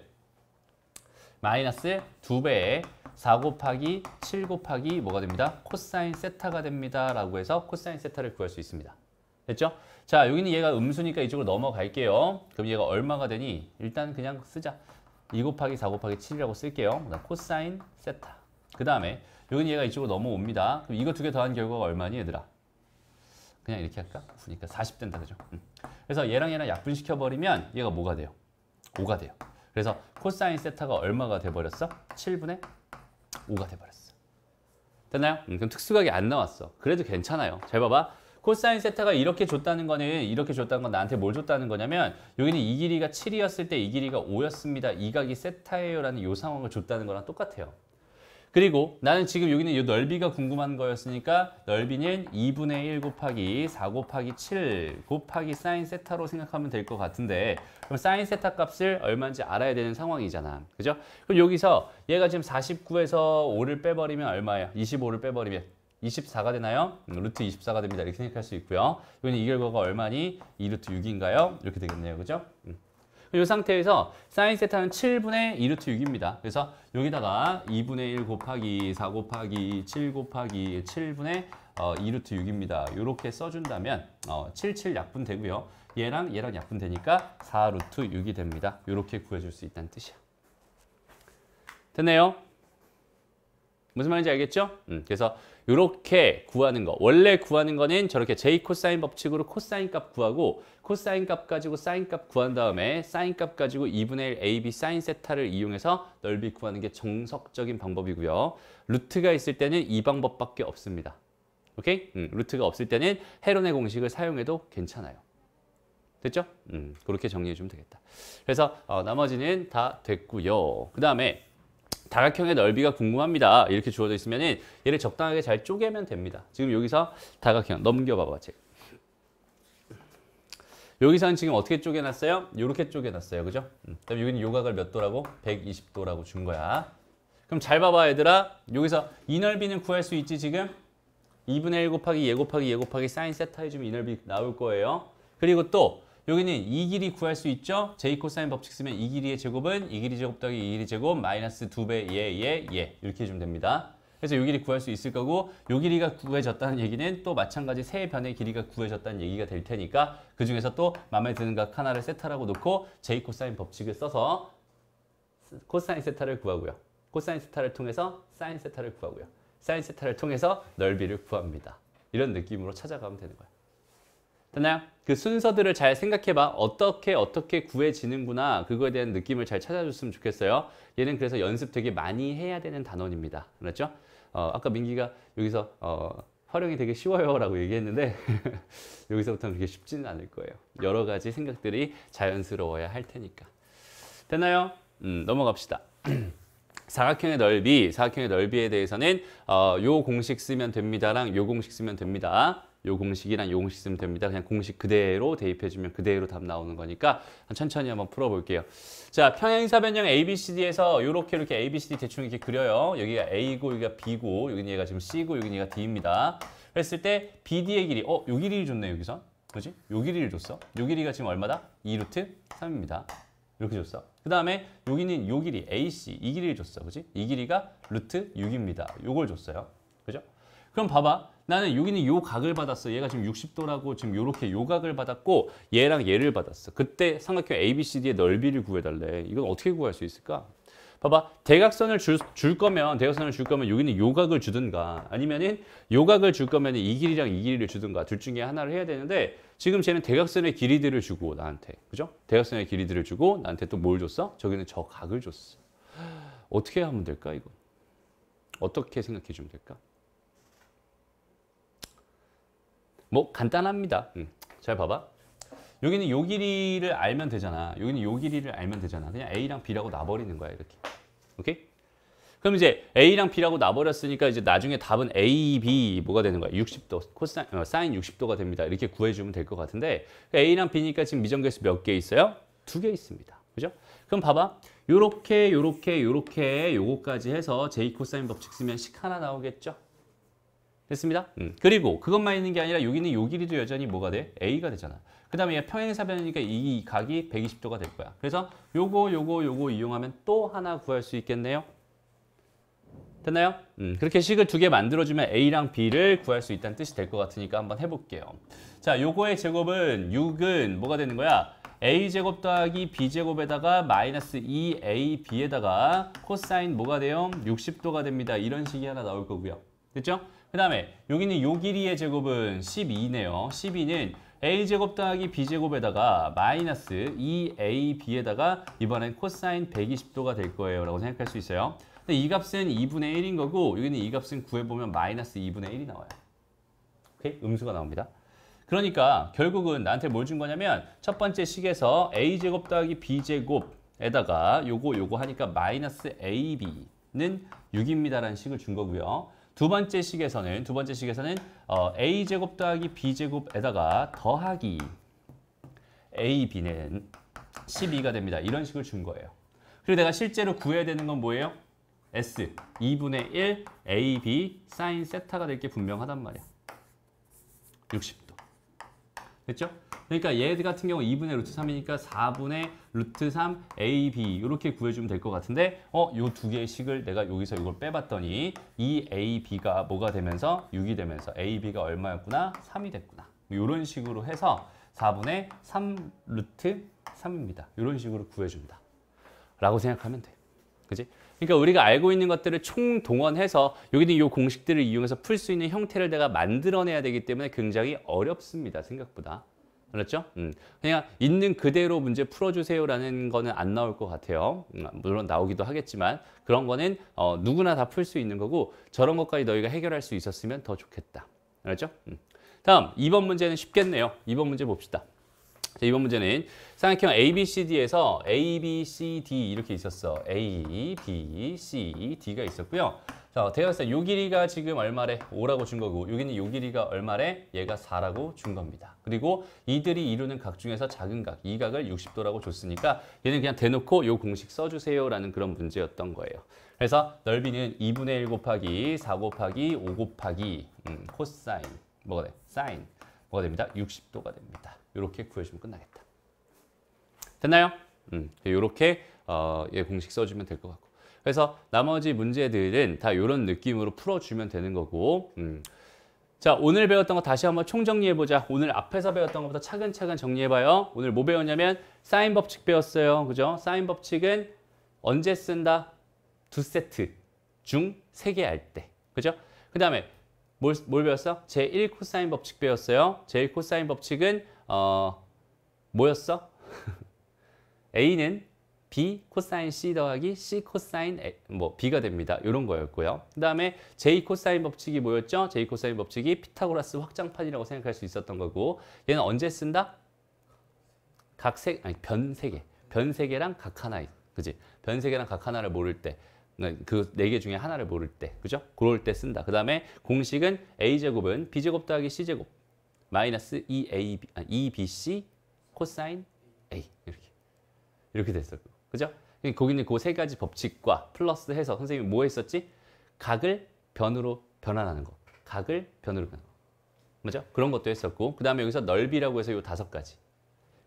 마이너스 2배에 4 곱하기 7 곱하기 뭐가 됩니다? 코사인 세타가 됩니다. 라고 해서 코사인 세타를 구할 수 있습니다. 됐죠? 자, 여기는 얘가 음수니까 이쪽으로 넘어갈게요. 그럼 얘가 얼마가 되니? 일단 그냥 쓰자. 2 곱하기 4 곱하기 7이라고 쓸게요. 그다음 코사인 세타. 그 다음에 여기는 얘가 이쪽으로 넘어옵니다. 그럼 이거 두 개 더한 결과가 얼마니 얘들아? 그냥 이렇게 할까? 그러니까 40 된다. 그죠? 그래서 얘랑 약분시켜버리면 얘가 뭐가 돼요? 5가 돼요. 그래서 코사인 세타가 얼마가 돼버렸어? 7분의 5가 돼버렸어. 됐나요? 그럼 특수각이 안 나왔어. 그래도 괜찮아요. 잘 봐봐. 코사인 세타가 이렇게 줬다는 건 나한테 뭘 줬다는 거냐면 여기는 이 길이가 7이었을 때 이 길이가 5였습니다. 이 각이 세타예요 라는 이 상황을 줬다는 거랑 똑같아요. 그리고 나는 지금 여기는 이 넓이가 궁금한 거였으니까 넓이는 2분의 1 곱하기 4 곱하기 7 곱하기 사인 세타로 생각하면 될 것 같은데 그럼 사인 세타 값을 얼마인지 알아야 되는 상황이잖아. 그죠? 그럼 여기서 얘가 지금 49에서 5를 빼버리면 얼마예요? 25를 빼버리면 24가 되나요? 루트 24가 됩니다. 이렇게 생각할 수 있고요. 여기는 이 결과가 얼마니? 2 루트 6인가요? 이렇게 되겠네요. 그죠? 이 상태에서 사인 세타는 7분의 2 루트 6입니다. 그래서 여기다가 2분의 1 곱하기 4 곱하기 7 곱하기 7분의 2루트 6입니다. 이렇게 써준다면 77 약분되고요. 얘랑 약분되니까 4루트 6이 됩니다. 이렇게 구해줄 수 있다는 뜻이야. 됐네요? 무슨 말인지 알겠죠? 그래서 이렇게 구하는 거. 원래 구하는 거는 저렇게 J 코사인 법칙으로 코사인 값 구하고 코사인 값 가지고 사인 값 구한 다음에 사인 값 가지고 2분의 1 AB 사인 세타를 이용해서 넓이 구하는 게 정석적인 방법이고요. 루트가 있을 때는 이 방법밖에 없습니다. 오케이? 루트가 없을 때는 헤론의 공식을 사용해도 괜찮아요. 됐죠? 그렇게 정리해주면 되겠다. 그래서 나머지는 다 됐고요. 그 다음에 다각형의 넓이가 궁금합니다. 이렇게 주어져 있으면 얘를 적당하게 잘 쪼개면 됩니다. 지금 여기서 다각형 넘겨봐봐. 여기서는 지금 어떻게 쪼개놨어요? 이렇게 쪼개놨어요. 그죠? 그다음에 여기는 요각을 몇 도라고? 120도라고 준 거야. 그럼 잘 봐봐 얘들아. 여기서 이 넓이는 구할 수 있지 지금? 2분의 1 곱하기 얘 곱하기 얘 곱하기 사인 세타 해주면 이 넓이 나올 거예요. 그리고 또 여기는 이 길이 구할 수 있죠? J 코사인 법칙 쓰면 이 길이의 제곱은 이 길이 제곱 더하기 이 길이 제곱 마이너스 2배 얘 이렇게 해주면 됩니다. 그래서 이 길이 구할 수 있을 거고 이 길이가 구해졌다는 얘기는 또 마찬가지 세 변의 길이가 구해졌다는 얘기가 될 테니까 그중에서 또 마음에 드는 각 하나를 세타라고 놓고 J 코사인 법칙을 써서 코사인 세타를 구하고요. 코사인 세타를 통해서 사인 세타를 구하고요. 사인 세타를 통해서 넓이를 구합니다. 이런 느낌으로 찾아가면 되는 거예요. 됐나요? 그 순서들을 잘 생각해봐. 어떻게 구해지는구나. 그거에 대한 느낌을 잘 찾아줬으면 좋겠어요. 얘는 그래서 연습 되게 많이 해야 되는 단원입니다. 알았죠? 아까 민기가 여기서 활용이 되게 쉬워요 라고 얘기했는데 여기서부터는 그렇게 쉽지는 않을 거예요. 여러 가지 생각들이 자연스러워야 할 테니까. 됐나요? 넘어갑시다. 사각형의 넓이에 대해서는 요 공식 쓰면 됩니다랑 요 공식 쓰면 됩니다. 요 공식이랑 요 공식 쓰면 됩니다. 그냥 공식 그대로 대입해주면 그대로 답 나오는 거니까 천천히 한번 풀어볼게요. 자, 평행사변형 ABCD에서 이렇게 ABCD 대충 이렇게 그려요. 여기가 A고 여기가 B고 여기는 얘가 지금 C고 여기는 얘가 D입니다. 그랬을 때 BD의 길이 요 길이를 줬네 여기서. 그지? 요 길이를 줬어. 요 길이가 지금 얼마다? 2루트 3입니다. 이렇게 줬어. 그 다음에 여기는 요 길이 AC 이 길이를 줬어. 그지? 이 길이가 루트 6입니다. 요걸 줬어요. 그죠? 그럼 봐봐. 나는 여기는 요 각을 받았어. 얘가 지금 60도라고 지금 요렇게 요 각을 받았고 얘랑 얘를 받았어. 그때 삼각형 ABCD의 넓이를 구해달래. 이건 어떻게 구할 수 있을까? 봐봐. 대각선을 줄 거면 여기는 요 각을 주든가 아니면은 요 각을 줄 거면 이 길이랑 이 길이를 주든가 둘 중에 하나를 해야 되는데 지금 쟤는 대각선의 길이들을 주고 나한테 그죠? 대각선의 길이들을 주고 나한테 또 뭘 줬어? 저기는 저 각을 줬어. 어떻게 하면 될까 이거? 어떻게 생각해 주면 될까? 뭐 간단합니다. 잘 봐봐. 여기는 요 길이를 알면 되잖아. 여기는 요 길이를 알면 되잖아. 그냥 A랑 B라고 놔버리는 거야 이렇게. 오케이? 그럼 이제 A랑 B라고 놔버렸으니까 이제 나중에 답은 A, B 뭐가 되는 거야? 60도, 사인 60도가 됩니다. 이렇게 구해주면 될 것 같은데 A랑 B니까 지금 미정계수 몇 개 있어요? 2개 있습니다. 그죠? 그럼 봐봐. 요렇게 요거까지 해서 J 코사인 법칙 쓰면 식 하나 나오겠죠? 됐습니다. 그리고 그것만 있는 게 아니라 여기는 요 길이도 여전히 뭐가 돼? A가 되잖아. 그 다음에 평행사변이니까 이 각이 120도가 될 거야. 그래서 요거 이용하면 또 하나 구할 수 있겠네요. 됐나요? 그렇게 식을 2개 만들어주면 A랑 B를 구할 수 있다는 뜻이 될 것 같으니까 한번 해볼게요. 자, 요거의 제곱은 6은 뭐가 되는 거야? A제곱 더하기 B제곱에다가 마이너스 2AB에다가 코사인 뭐가 돼요? 60도가 됩니다. 이런 식이 하나 나올 거고요. 됐죠? 그 다음에 여기는 요 길이의 제곱은 12네요. 12는 A제곱 더하기 B제곱에다가 마이너스 2AB에다가 이번엔 코사인 120도가 될 거예요. 라고 생각할 수 있어요. 근데 이 값은 2분의 1인 거고 여기는 이 값은 구해보면 마이너스 2분의 1이 나와요. 오케이? 음수가 나옵니다. 그러니까 결국은 나한테 뭘 준 거냐면 첫 번째 식에서 A제곱 더하기 B제곱에다가 요거 하니까 마이너스 AB는 6입니다라는 식을 준 거고요. 두 번째 식에서는 A제곱 더하기 B제곱에다가 더하기 AB는 12가 됩니다. 이런 식을 준 거예요. 그리고 내가 실제로 구해야 되는 건 뭐예요? S, 2분의 1 AB 사인 세타가 될 게 분명하단 말이야. 60도. 됐죠? 그러니까 얘 같은 경우 2분의 루트 3이니까 4분의 루트 3 AB 이렇게 구해주면 될 것 같은데 요 두 개의 식을 내가 여기서 이걸 빼봤더니 이 AB가 뭐가 되면서 6이 되면서 AB가 얼마였구나? 3이 됐구나. 이런 식으로 해서 4분의 3 루트 3입니다. 이런 식으로 구해준다. 라고 생각하면 돼. 그지? 그러니까 우리가 알고 있는 것들을 총동원해서 여기는 이 공식들을 이용해서 풀 수 있는 형태를 내가 만들어내야 되기 때문에 굉장히 어렵습니다. 생각보다. 알았죠? 그냥 있는 그대로 문제 풀어주세요라는 거는 안 나올 것 같아요. 물론 나오기도 하겠지만 그런 거는 누구나 다 풀 수 있는 거고 저런 것까지 너희가 해결할 수 있었으면 더 좋겠다. 알았죠? 다음 2번 문제는 쉽겠네요. 2번 문제 봅시다. 자, 이번 문제는 삼각형 ABCD에서 A, B, C, D 이렇게 있었어. A, B, C, D가 있었고요. 자, 되었어요. 요 길이가 지금 얼마래? 5라고 준 거고 여기는 요 길이가 얼마래? 얘가 4라고 준 겁니다. 그리고 이들이 이루는 각 중에서 작은 각, 이 각을 60도라고 줬으니까 얘는 그냥 대놓고 요 공식 써주세요라는 그런 문제였던 거예요. 그래서 넓이는 2분의 1 곱하기 4 곱하기 5 곱하기 코사인 뭐가 돼? 사인 뭐가 됩니다? 60도가 됩니다. 이렇게 구해주면 끝나겠다. 됐나요? 이렇게 얘 공식 써주면 될 것 같고. 그래서 나머지 문제들은 다 이런 느낌으로 풀어주면 되는 거고. 자, 오늘 배웠던 거 다시 한번 총정리해보자. 오늘 앞에서 배웠던 것부터 차근차근 정리해봐요. 오늘 뭐 배웠냐면 사인 법칙 배웠어요. 그죠? 사인 법칙은 언제 쓴다? 2세트 중 3개 할 때. 그죠? 그 다음에 뭘 배웠어? 제1 코사인 법칙 배웠어요. 제1 코사인 법칙은 뭐였어? A는 B 코사인 C 더하기 C 코사인 B가 됩니다. 이런 거였고요. 그 다음에 J 코사인 법칙이 뭐였죠? J 코사인 법칙이 피타고라스 확장판이라고 생각할 수 있었던 거고 얘는 언제 쓴다? 변 3개. 변 3개랑 각 하나. 그지? 변 3개랑 각 하나를 모를 때. 그 4개 중에 하나를 모를 때. 그죠? 그럴 때 쓴다. 그 다음에 공식은 A제곱은 B제곱 더하기 C제곱 마이너스 2BC 코사인 A 이렇게 됐었고. 그죠? 거기는 그 3가지 법칙과 플러스 해서 선생님이 뭐 했었지? 각을 변으로 변환하는 거. 각을 변으로 변환하는 거. 맞죠? 그런 것도 했었고. 그 다음에 여기서 넓이라고 해서 요 5가지.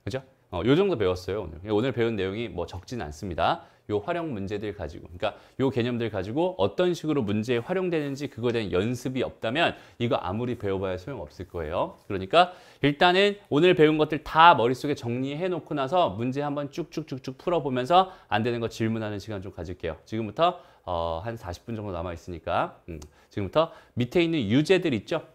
그죠? 요 정도 배웠어요, 오늘. 오늘 배운 내용이 뭐 적진 않습니다. 요 활용 문제들 가지고. 그러니까 요 개념들 가지고 어떤 식으로 문제에 활용되는지 그거에 대한 연습이 없다면 이거 아무리 배워봐야 소용없을 거예요. 그러니까 일단은 오늘 배운 것들 다 머릿속에 정리해 놓고 나서 문제 한번 쭉쭉쭉쭉 풀어보면서 안 되는 거 질문하는 시간 좀 가질게요. 지금부터 한 40분 정도 남아있으니까 지금부터 밑에 있는 유제들 있죠?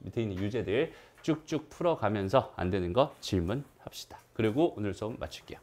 밑에 있는 유제들 쭉쭉 풀어가면서 안 되는 거 질문합시다. 그리고 오늘 수업 마칠게요.